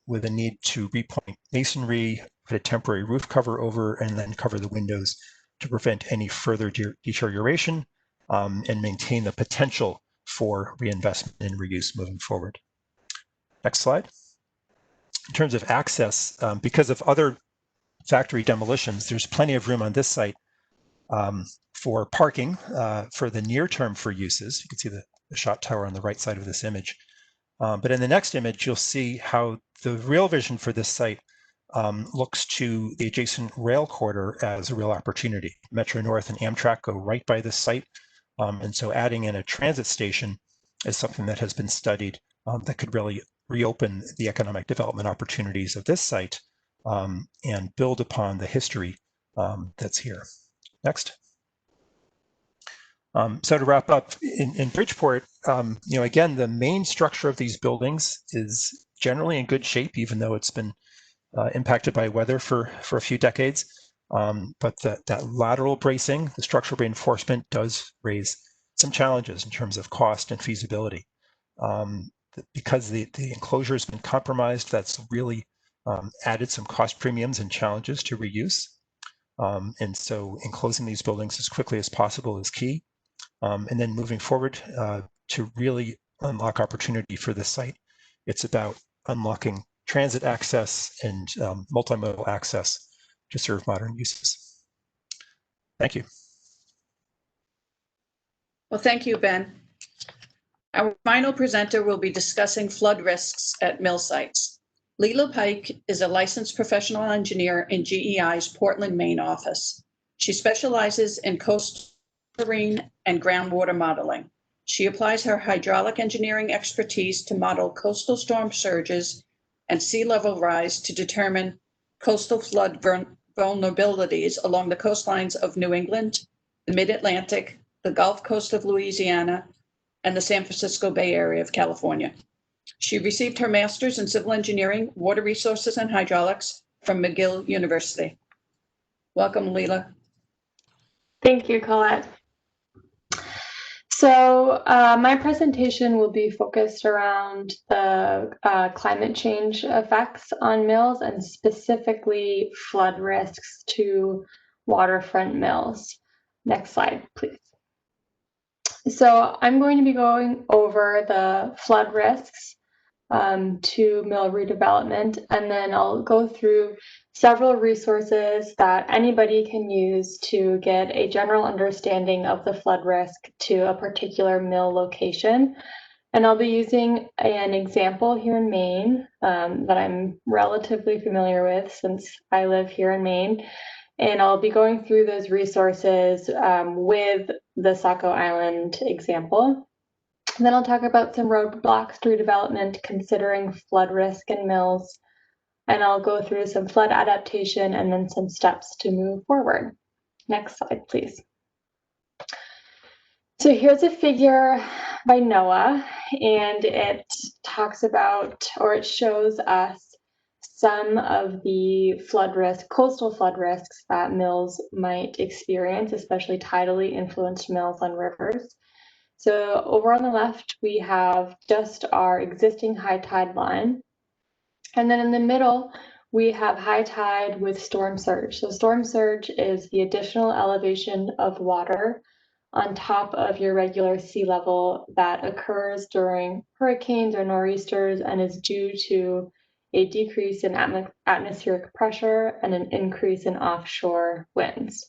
with a need to repoint masonry, put a temporary roof cover over, and then cover the windows to prevent any further deterioration and maintain the potential for reinvestment and reuse moving forward. Next slide. In terms of access, because of other factory demolitions, there's plenty of room on this site for parking for the near term for uses. You can see the shot tower on the right side of this image. But in the next image, you'll see how the real vision for this site looks to the adjacent rail corridor as a real opportunity. Metro North and Amtrak go right by this site. And so adding in a transit station is something that has been studied that could really reopen the economic development opportunities of this site and build upon the history that's here. Next. So to wrap up, in Bridgeport, again, the main structure of these buildings is generally in good shape, even though it's been impacted by weather for a few decades. But that lateral bracing, the structural reinforcement, does raise some challenges in terms of cost and feasibility. Because the enclosure has been compromised, that's really added some cost premiums and challenges to reuse. And so enclosing these buildings as quickly as possible is key. And then moving forward to really unlock opportunity for this site, it's about unlocking transit access and multimodal access to serve modern uses. Thank you. Well, thank you, Ben. Our final presenter will be discussing flood risks at mill sites. Leela Pike is a licensed professional engineer in GEI's Portland, Maine office. She specializes in coastal marine and groundwater modeling. She applies her hydraulic engineering expertise to model coastal storm surges and sea level rise to determine coastal flood vulnerabilities along the coastlines of New England, the Mid-Atlantic, the Gulf Coast of Louisiana, and the San Francisco Bay Area of California. She received her master's in civil engineering, water resources, and hydraulics from McGill University. Welcome, Leela. Thank you, Colette. So my presentation will be focused around the climate change effects on mills and specifically flood risks to waterfront mills. Next slide, please. So I'm going to be going over the flood risks to mill redevelopment, and then I'll go through several resources that anybody can use to get a general understanding of the flood risk to a particular mill location. And I'll be using an example here in Maine that I'm relatively familiar with since I live here in Maine. And I'll be going through those resources with the Saco Island example. And then I'll talk about some roadblocks to redevelopment considering flood risk in mills. And I'll go through some flood adaptation and then some steps to move forward. Next slide, please. So here's a figure by NOAA, and it talks about, or it shows us some of the flood risk, coastal flood risks that mills might experience, especially tidally influenced mills on rivers. So over on the left, we have just our existing high tide line. And then in the middle, we have high tide with storm surge. So storm surge is the additional elevation of water on top of your regular sea level that occurs during hurricanes or nor'easters and is due to a decrease in atmospheric pressure and an increase in offshore winds.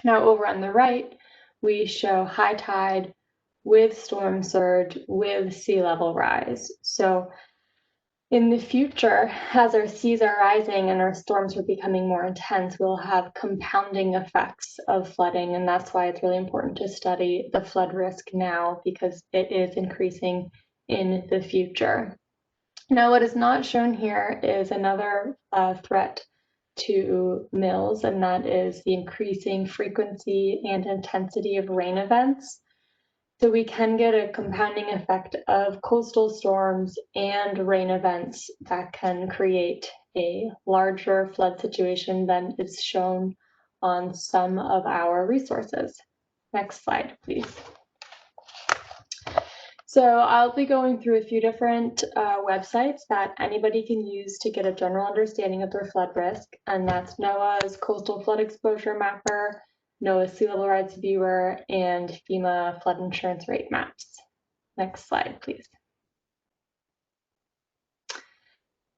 Now over on the right, we show high tide with storm surge with sea level rise. So in the future, as our seas are rising and our storms are becoming more intense, we'll have compounding effects of flooding. And that's why it's really important to study the flood risk now, because it is increasing in the future. Now, what is not shown here is another threat to mills, and that is the increasing frequency and intensity of rain events. So we can get a compounding effect of coastal storms and rain events that can create a larger flood situation than is shown on some of our resources. Next slide, please. So I'll be going through a few different websites that anybody can use to get a general understanding of their flood risk, and that's NOAA's Coastal Flood Exposure Mapper, NOAA's Sea Level Rise Viewer, and FEMA Flood Insurance Rate Maps. Next slide, please.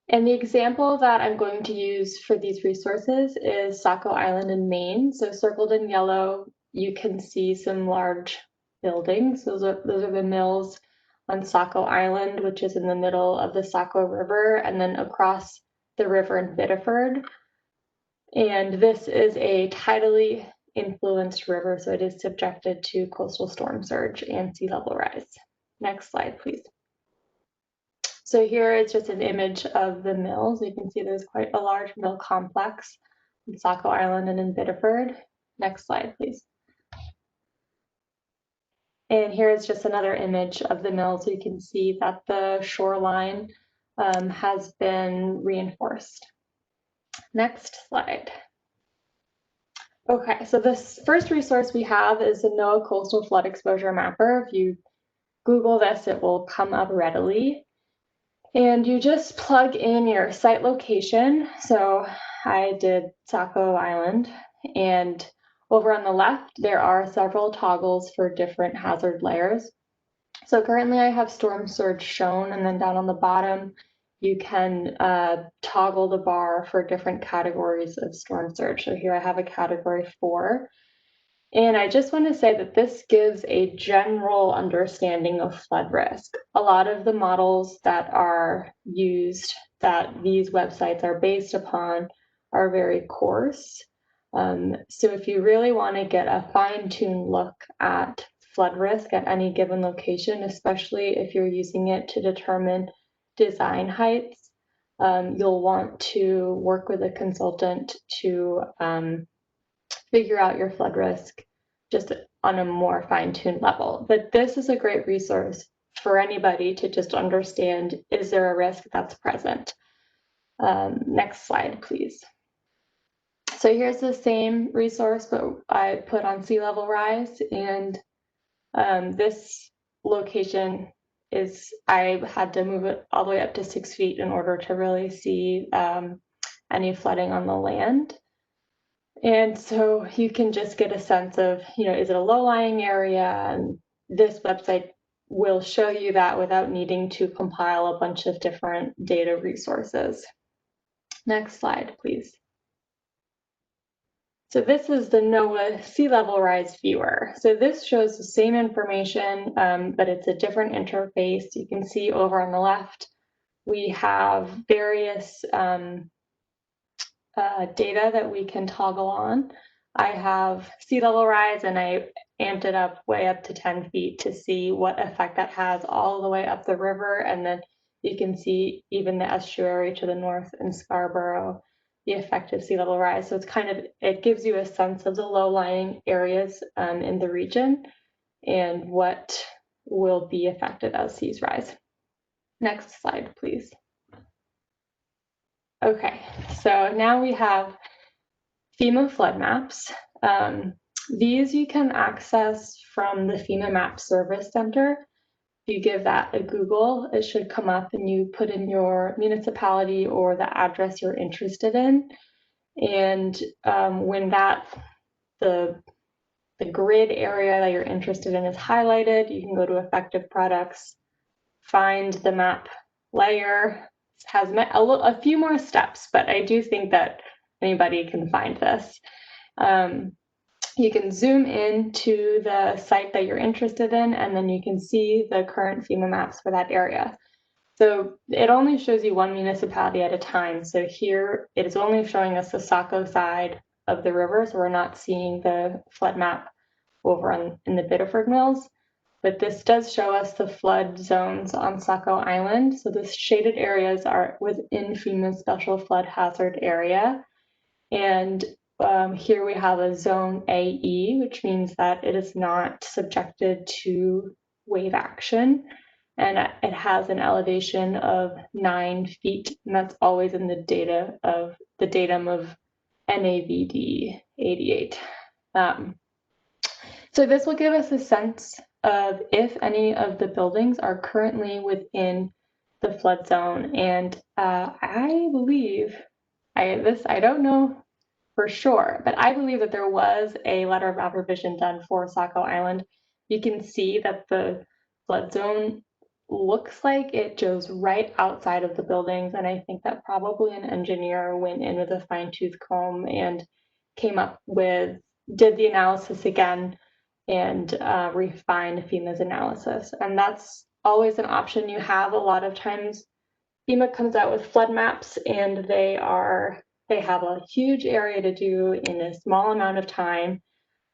And the example that I'm going to use for these resources is Saco Island in Maine. So circled in yellow, you can see some large buildings. Those are the mills on Saco Island, which is in the middle of the Saco River, and then across the river in Biddeford. And this is a tidally influenced river, so it is subjected to coastal storm surge and sea level rise. Next slide, please. So here is just an image of the mills. You can see there's quite a large mill complex in Saco Island and in Biddeford. Next slide, please. And here is just another image of the mill, so you can see that the shoreline has been reinforced. Next slide. Okay, so this first resource we have is the NOAA Coastal Flood Exposure Mapper. If you Google this, it will come up readily. And you just plug in your site location. So I did Saco Island, and over on the left, there are several toggles for different hazard layers. So currently I have storm surge shown, and then down on the bottom, you can toggle the bar for different categories of storm surge. So here I have a category 4. And I just want to say that this gives a general understanding of flood risk. A lot of the models that are used that these websites are based upon are very coarse. So if you really want to get a fine-tuned look at flood risk at any given location, especially if you're using it to determine design heights, you'll want to work with a consultant to figure out your flood risk just on a more fine-tuned level. But this is a great resource for anybody to just understand, is there a risk that's present? Next slide, please. So here's the same resource, but I put on sea level rise, and this location is, I had to move it all the way up to 6 feet in order to really see any flooding on the land. And so you can just get a sense of, is it a low-lying area? And this website will show you that without needing to compile a bunch of different data resources. Next slide, please. So this is the NOAA Sea Level Rise Viewer. So this shows the same information, but it's a different interface. You can see over on the left, we have various data that we can toggle on. I have sea level rise, and I amped it up way up to 10 feet to see what effect that has all the way up the river. And then you can see even the estuary to the north in Scarborough, the effect of sea level rise. So it's it gives you a sense of the low-lying areas in the region and what will be affected as seas rise. Next slide, please. Okay, so now we have FEMA flood maps. These you can access from the FEMA Map Service Center. If you give that a Google, it should come up and you put in your municipality or the address you're interested in. And when the grid area that you're interested in is highlighted, you can go to Effective Products, find the map layer. It has a few more steps, but I do think that anybody can find this. You can zoom in to the site that you're interested in, and then you can see the current FEMA maps for that area. So it only shows you one municipality at a time. So here it is only showing us the Saco side of the river, so we're not seeing the flood map over in the Biddeford Mills. But this does show us the flood zones on Saco Island. So the shaded areas are within FEMA's special flood hazard area. And here we have a zone AE, which means that it is not subjected to wave action. And it has an elevation of 9 feet, and that's always in the datum of NAVD 88. So this will give us a sense of if any of the buildings are currently within the flood zone. And I believe, I don't know for sure, but I believe that there was a letter of map revision done for Saco Island. You can see that the flood zone looks like it goes right outside of the buildings, and I think that probably an engineer went in with a fine-tooth comb and did the analysis again and refined FEMA's analysis. And that's always an option you have. A lot of times FEMA comes out with flood maps and they have a huge area to do in a small amount of time.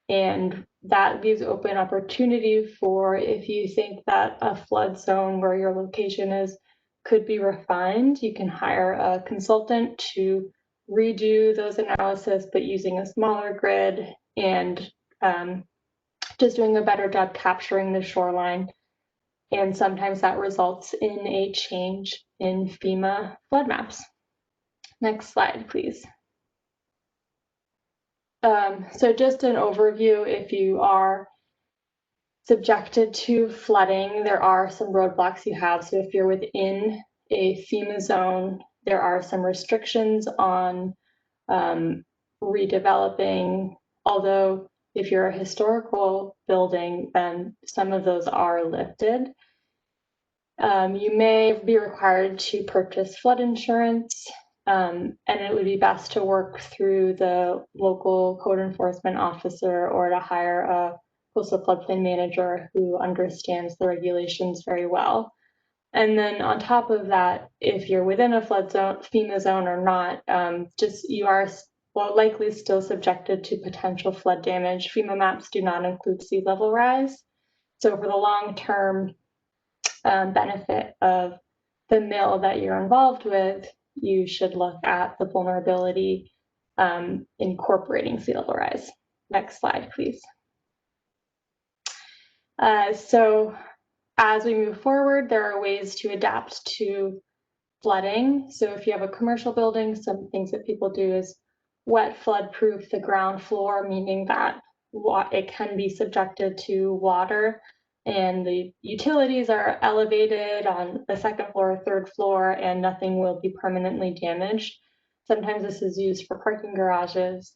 And that leaves open opportunity for, if you think that a flood zone where your location is could be refined, you can hire a consultant to redo those analysis, but using a smaller grid and just doing a better job capturing the shoreline. And sometimes that results in a change in FEMA flood maps. Next slide, please. So just an overview, if you are subjected to flooding, there are some roadblocks you have. So if you're within a FEMA zone, there are some restrictions on redeveloping, although if you're a historical building, then some of those are lifted. You may be required to purchase flood insurance, and it would be best to work through the local code enforcement officer or to hire a coastal floodplain manager who understands the regulations very well. And then on top of that, if you're within a flood zone, FEMA zone or not, you are likely still subjected to potential flood damage. FEMA maps do not include sea level rise. So for the long-term benefit of the mill that you're involved with, you should look at the vulnerability incorporating sea level rise. Next slide, please. So as we move forward, there are ways to adapt to flooding. So if you have a commercial building, some things that people do is wet flood proof the ground floor, meaning that it can be subjected to water and the utilities are elevated on the second floor or third floor and nothing will be permanently damaged. Sometimes this is used for parking garages.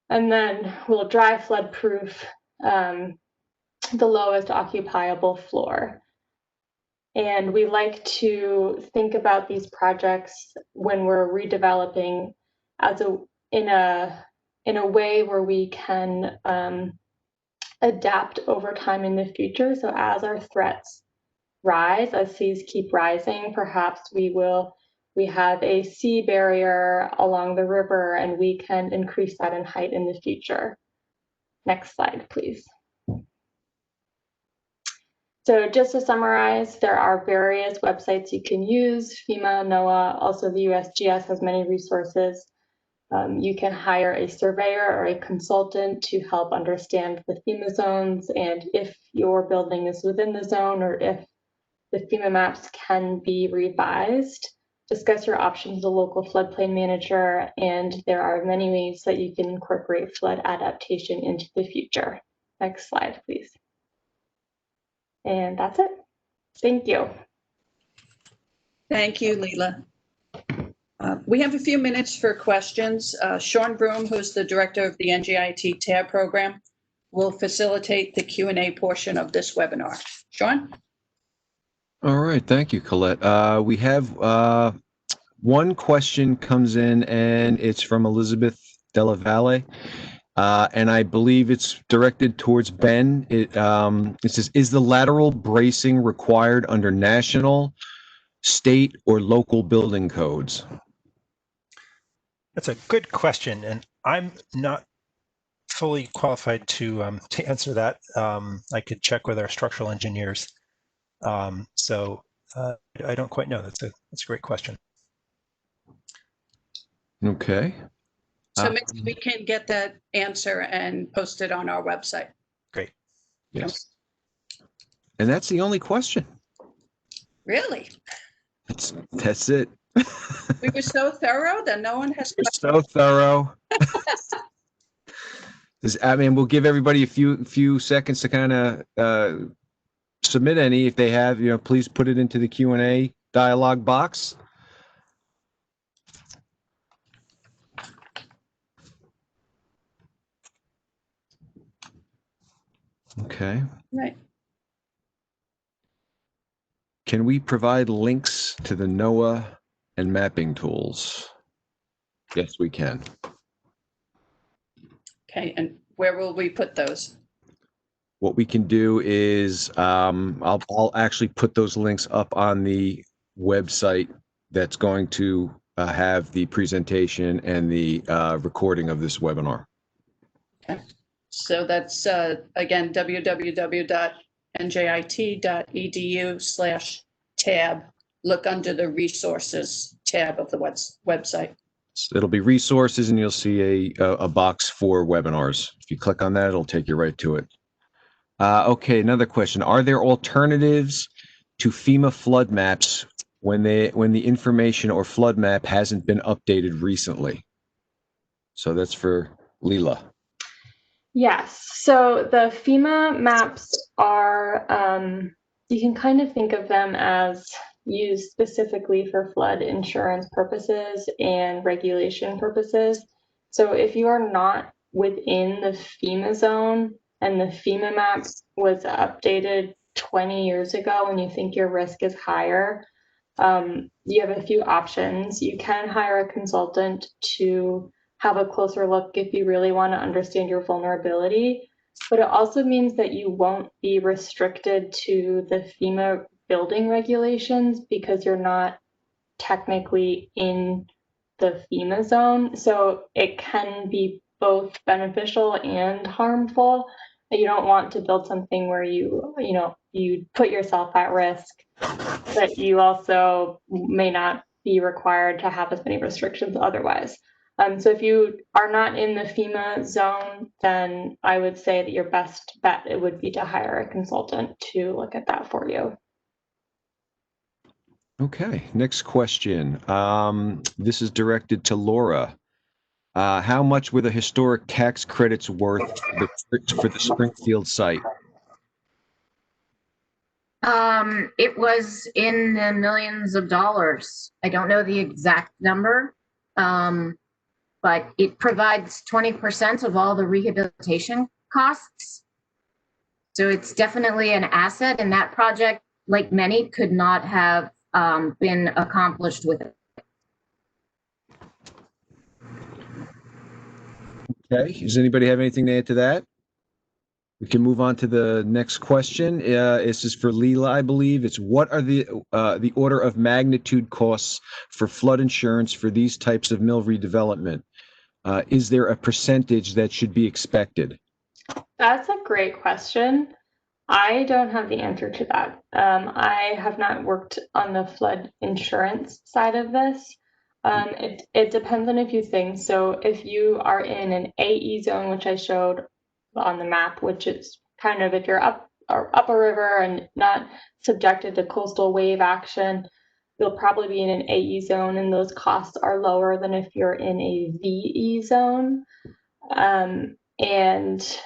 And then we'll dry flood proof the lowest occupiable floor. And we like to think about these projects when we're redeveloping as in a way where we can adapt over time in the future. So as our threats rise, as seas keep rising, perhaps we have a sea barrier along the river and we can increase that in height in the future. Next slide, please. So just to summarize, there are various websites you can use. FEMA, NOAA, also the USGS has many resources. You can hire a surveyor or a consultant to help understand the FEMA zones and if your building is within the zone or if the FEMA maps can be revised. discuss your options with the local floodplain manager, and there are many ways that you can incorporate flood adaptation into the future. Next slide, please. And that's it. Thank you. Thank you, Leela. We have a few minutes for questions. Sean Broom, who's the director of the NJIT TAB program, will facilitate the Q&A portion of this webinar. Sean? All right, thank you, Colette. We have one question comes in, and it's from Elizabeth Della Valle, and I believe it's directed towards Ben. It says, is the lateral bracing required under national, state, or local building codes? That's a good question, and I'm not fully qualified to answer that. I could check with our structural engineers. So I don't quite know. That's a great question. Okay. So maybe we can get that answer and post it on our website. Great. Yes. And that's the only question. Really? That's it. We were so thorough that no one has. So thorough. I mean, we'll give everybody a few seconds to kind of submit any. If they have, please put it into the Q&A dialog box. Okay. Right. Can we provide links to the NOAA and mapping tools? Yes, we can. Okay, and where will we put those? What we can do is I'll actually put those links up on the website that's going to have the presentation and the recording of this webinar. Okay. So that's, again, www.njit.edu/tab. Look under the resources tab of the website. So it'll be resources, and you'll see a box for webinars. If you click on that, it'll take you right to it. Okay, another question. Are there alternatives to FEMA flood maps when the information or flood map hasn't been updated recently? So that's for Leela. Yes, so the FEMA maps are, you can kind of think of them as used specifically for flood insurance purposes and regulation purposes. So if you are not within the FEMA zone and the FEMA map was updated 20 years ago when you think your risk is higher, you have a few options. You can hire a consultant to have a closer look if you really want to understand your vulnerability, but it also means that you won't be restricted to the FEMA building regulations because you're not technically in the FEMA zone. So it can be both beneficial and harmful. You don't want to build something where you put yourself at risk, but you also may not be required to have as many restrictions otherwise. So if you are not in the FEMA zone, then I would say that your best bet it would be to hire a consultant to look at that for you. Okay, next question. This is directed to Laura. How much were the historic tax credits worth for the Springfield site? It was in the millions of dollars. I don't know the exact number, but it provides 20% of all the rehabilitation costs. So it's definitely an asset, and that project, like many, could not have been accomplished with it. Okay, does anybody have anything to add to that? We can move on to the next question. This is for Leela, I believe. It's what are the order of magnitude costs for flood insurance for these types of mill redevelopment? Is there a percentage that should be expected? That's a great question. I don't have the answer to that. I have not worked on the flood insurance side of this. It depends on a few things. So if you are in an AE zone, which I showed on the map, which is kind of if you're up a river and not subjected to coastal wave action, you'll probably be in an AE zone, and those costs are lower than if you're in a VE zone. And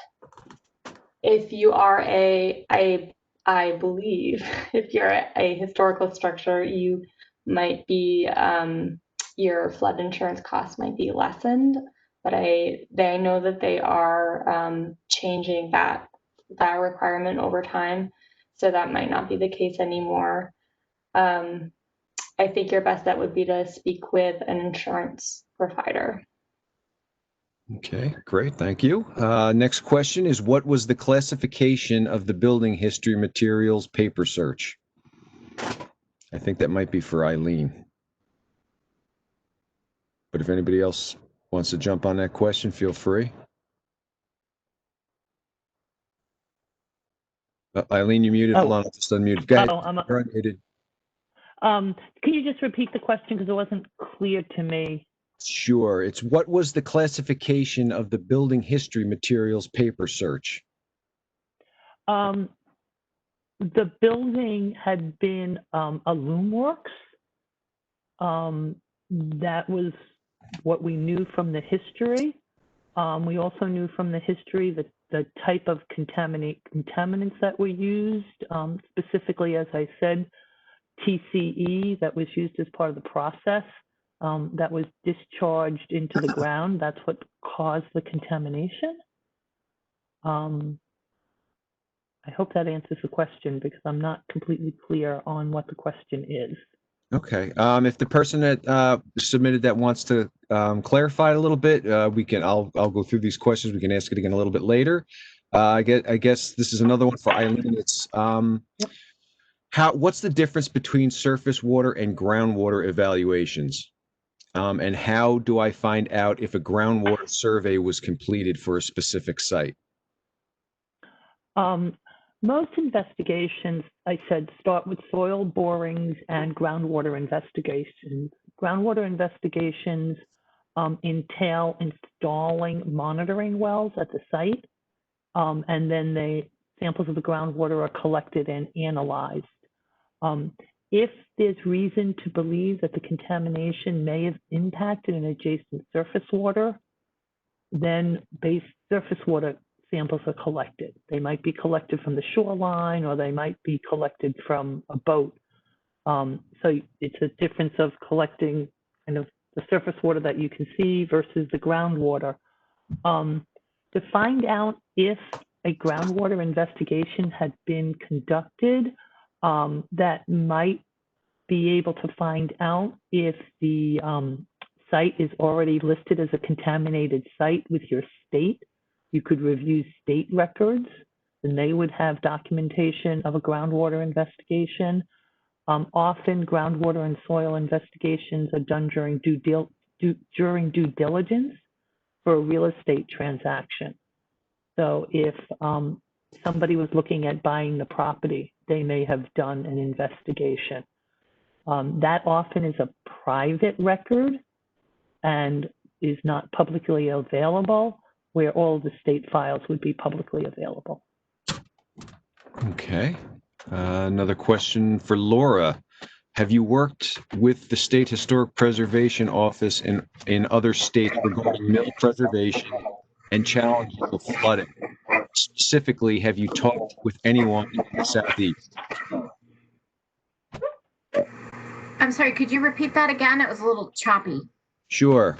if you are I believe if you're a historical structure, you might be, your flood insurance costs might be lessened, but they know that they are changing that requirement over time, so that might not be the case anymore. I think your best bet would be to speak with an insurance provider. Okay, great. Thank you. Next question is, what was the classification of the building history materials paper search? I think that might be for Eileen. But if anybody else wants to jump on that question, feel free. Eileen, you muted. Hold on, I'll just unmute. Go ahead. You're unmuted. Can you just repeat the question because it wasn't clear to me? Sure. It's what was the classification of the building history materials paper search? The building had been a loom works. That was what we knew from the history. We also knew from the history that the type of contaminants that were used, specifically, as I said, TCE that was used as part of the process. That was discharged into the ground. That's what caused the contamination. I hope that answers the question because I'm not completely clear on what the question is. Okay. If the person that submitted that wants to clarify it a little bit, we can. I'll go through these questions. We can ask it again a little bit later. I guess this is another one for Eileen. It's what's the difference between surface water and groundwater evaluations? And how do I find out if a groundwater survey was completed for a specific site? Most investigations, I said, start with soil borings and groundwater investigations. Groundwater investigations entail installing monitoring wells at the site, and then samples of the groundwater are collected and analyzed. If there's reason to believe that the contamination may have impacted an adjacent surface water, then base surface water samples are collected. They might be collected from the shoreline or they might be collected from a boat. So it's a difference of collecting kind of the surface water that you can see versus the groundwater. To find out if a groundwater investigation had been conducted, that might be able to find out if the site is already listed as a contaminated site with your state. You could review state records, and they would have documentation of a groundwater investigation. Often, groundwater and soil investigations are done during due diligence for a real estate transaction. So if somebody was looking at buying the property, they may have done an investigation. That often is a private record and is not publicly available, where all the state files would be publicly available. Okay. Another question for Laura. Have you worked with the State Historic Preservation Office in other states regarding mill preservation and challenges of flooding? Specifically, have you talked with anyone in the Southeast? I'm sorry, could you repeat that again? It was a little choppy. Sure.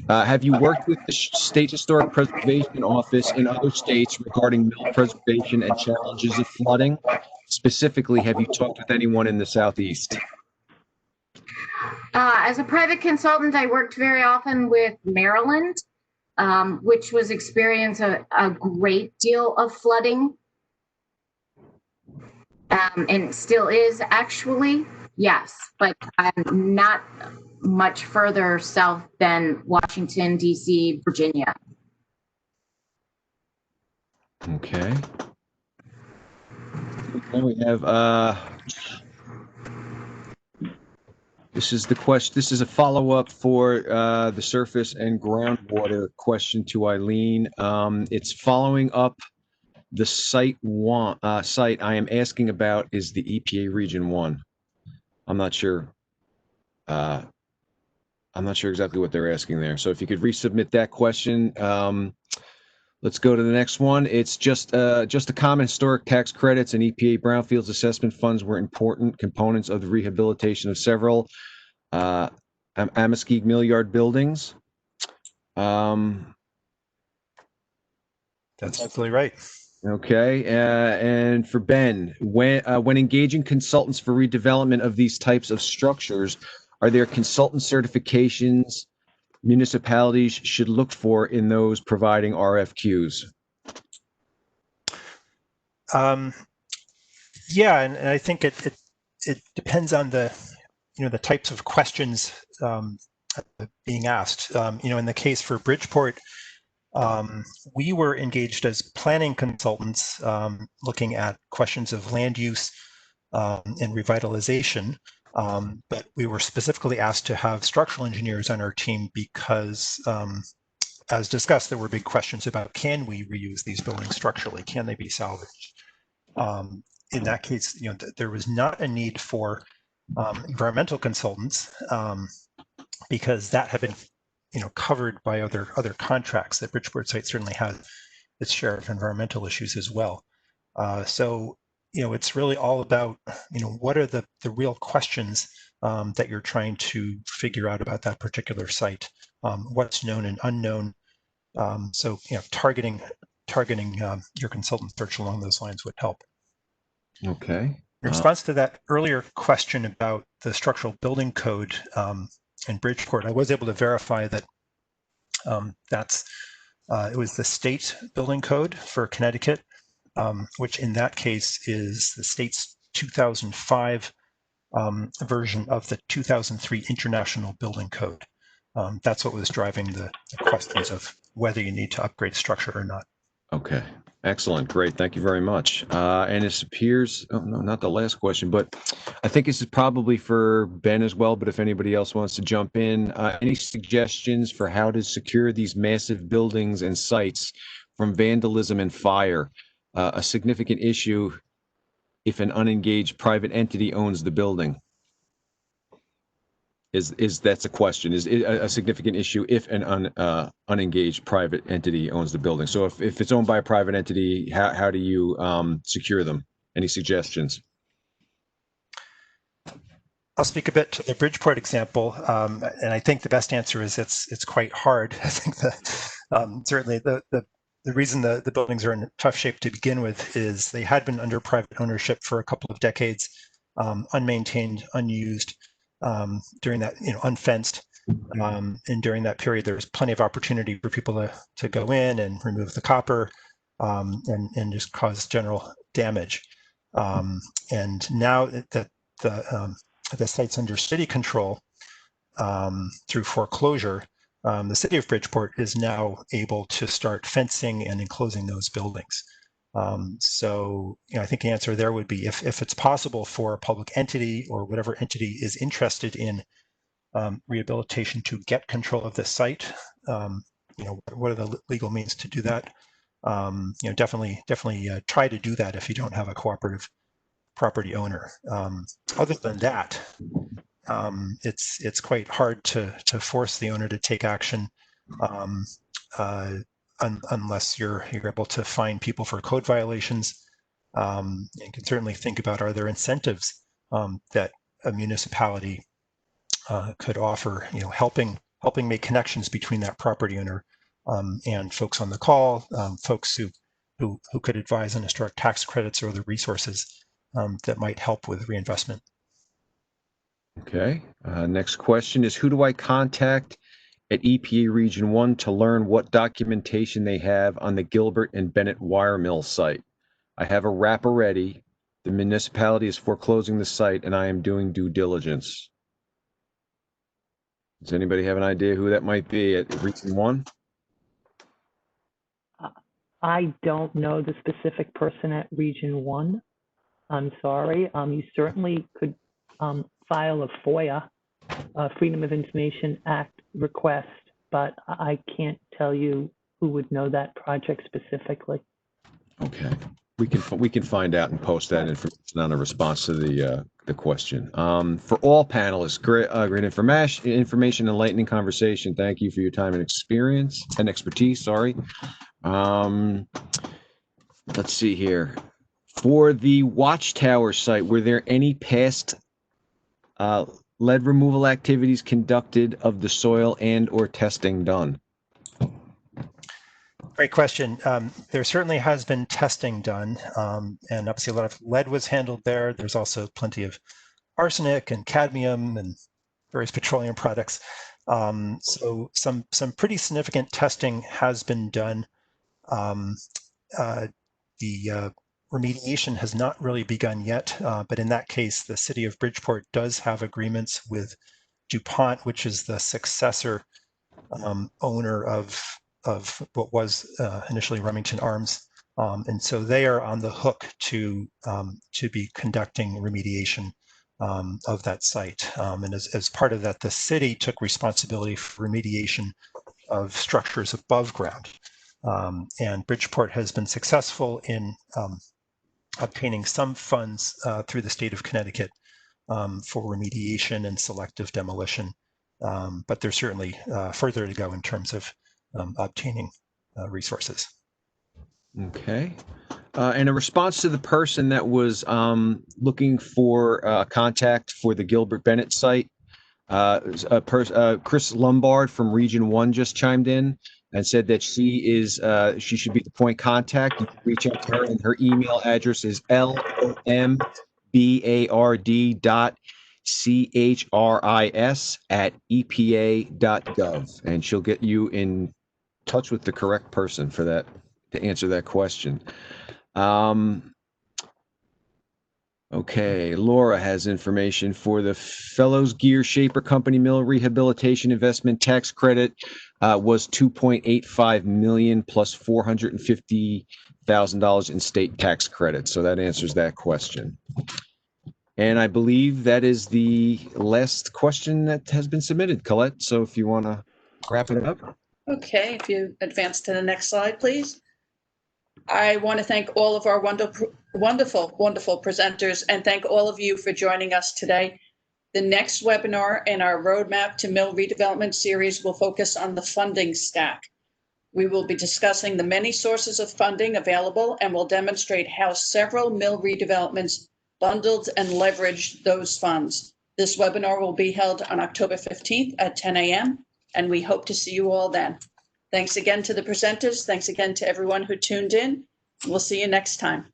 Have you worked with the State Historic Preservation Office in other states regarding mill preservation and challenges of flooding? Specifically, have you talked with anyone in the Southeast? As a private consultant, I worked very often with Maryland, which was experiencing a great deal of flooding. And still is actually, yes, but I'm not much further south than Washington, D.C., Virginia. Okay. Then we have, this is the question. This is a follow-up for the surface and groundwater question to Eileen. It's following up the site I am asking about is the EPA Region 1. I'm not sure I'm not sure exactly what they're asking there. So if you could resubmit that question. Let's go to the next one. It's just a comment. Historic tax credits and EPA brownfields assessment funds were important components of the rehabilitation of several Amaskeg Mill Yard buildings. That's absolutely right. Okay, and for Ben, when engaging consultants for redevelopment of these types of structures, are there consultant certifications municipalities should look for in those providing RFQs? Yeah, and I think it depends on the the types of questions being asked. In the case for Bridgeport, we were engaged as planning consultants looking at questions of land use and revitalization. But we were specifically asked to have structural engineers on our team because, as discussed, there were big questions about, can we reuse these buildings structurally? Can they be salvaged? In that case, there was not a need for environmental consultants because that had been covered by other contracts. That Bridgeport site certainly had its share of environmental issues as well. So it's really all about what are the real questions that you're trying to figure out about that particular site, what's known and unknown. So targeting your consultant search along those lines would help. Okay. In response to that earlier question about the structural building code in Bridgeport, I was able to verify that it was the state building code for Connecticut, which in that case is the state's 2005 version of the 2003 International Building Code. That's what was driving the questions of whether you need to upgrade structure or not. Okay. Excellent. Great. Thank you very much. And it appears, oh, no, not the last question, but I think this is probably for Ben as well. But if anybody else wants to jump in, any suggestions for how to secure these massive buildings and sites from vandalism and fire? A significant issue if an unengaged private entity owns the building. That's a question? Is it a significant issue if an unengaged private entity owns the building? So if it's owned by a private entity, how do you secure them? Any suggestions? I'll speak a bit to the Bridgeport example, and I think the best answer is it's quite hard. I think that certainly the reason the buildings are in tough shape to begin with is they had been under private ownership for a couple of decades, unmaintained, unused. During that, unfenced, and during that period, there was plenty of opportunity for people to go in and remove the copper and just cause general damage. And now that the site's under city control through foreclosure, the city of Bridgeport is now able to start fencing and enclosing those buildings. So I think the answer there would be if it's possible for a public entity or whatever entity is interested in rehabilitation to get control of the site, what are the legal means to do that? Definitely try to do that if you don't have a cooperative property owner. Other than that, it's quite hard to force the owner to take action. Unless you're able to find people for code violations. You can certainly think about, are there incentives that a municipality could offer, helping make connections between that property owner and folks on the call, folks who could advise on historic tax credits or other resources that might help with reinvestment. Okay. Next question is, who do I contact at EPA Region 1 to learn what documentation they have on the Gilbert and Bennett wire mill site? I have a wrapper ready. The municipality is foreclosing the site and I am doing due diligence. Does anybody have an idea who that might be at Region 1? I don't know the specific person at Region 1. I'm sorry. You certainly could file a FOIA, Freedom of Information Act request, but I can't tell you who would know that project specifically. Okay. we can find out and post that information on a response to the question. For all panelists, great information, enlightening conversation. Thank you for your time and experience and expertise. Sorry. Let's see here. For the Watchtower site, were there any past lead removal activities conducted of the soil and/or testing done? Great question. There certainly has been testing done, and obviously a lot of lead was handled there. There's also plenty of arsenic and cadmium and various petroleum products. So some pretty significant testing has been done. The remediation has not really begun yet, but in that case, the city of Bridgeport does have agreements with DuPont, which is the successor owner of what was initially Remington Arms, and so they are on the hook to be conducting remediation of that site. And as part of that, the city took responsibility for remediation of structures above ground. And Bridgeport has been successful in obtaining some funds through the state of Connecticut for remediation and selective demolition. But there's certainly further to go in terms of obtaining resources. Okay. And a response to the person that was looking for contact for the Gilbert Bennett site, Chris Lombard from Region 1 just chimed in and said that she should be the point contact. You can reach out to her, and her email address is lombard.chris@epa.gov, and she'll get you in touch with the correct person for that, to answer that question. Okay, Laura has information for the Fellows Gear Shaper Company Mill Rehabilitation Investment Tax Credit was $2.85 million plus $450,000 in state tax credit. So that answers that question. And I believe that is the last question that has been submitted, Colette. So if you want to wrap it up. Okay, if you advance to the next slide, please. I want to thank all of our wonderful presenters and thank all of you for joining us today. The next webinar in our Roadmap to Mill Redevelopment series will focus on the funding stack. We will be discussing the many sources of funding available and will demonstrate how several mill redevelopments bundled and leveraged those funds. This webinar will be held on October 15th at 10 a.m. and we hope to see you all then. Thanks again to the presenters. Thanks again to everyone who tuned in. We'll see you next time.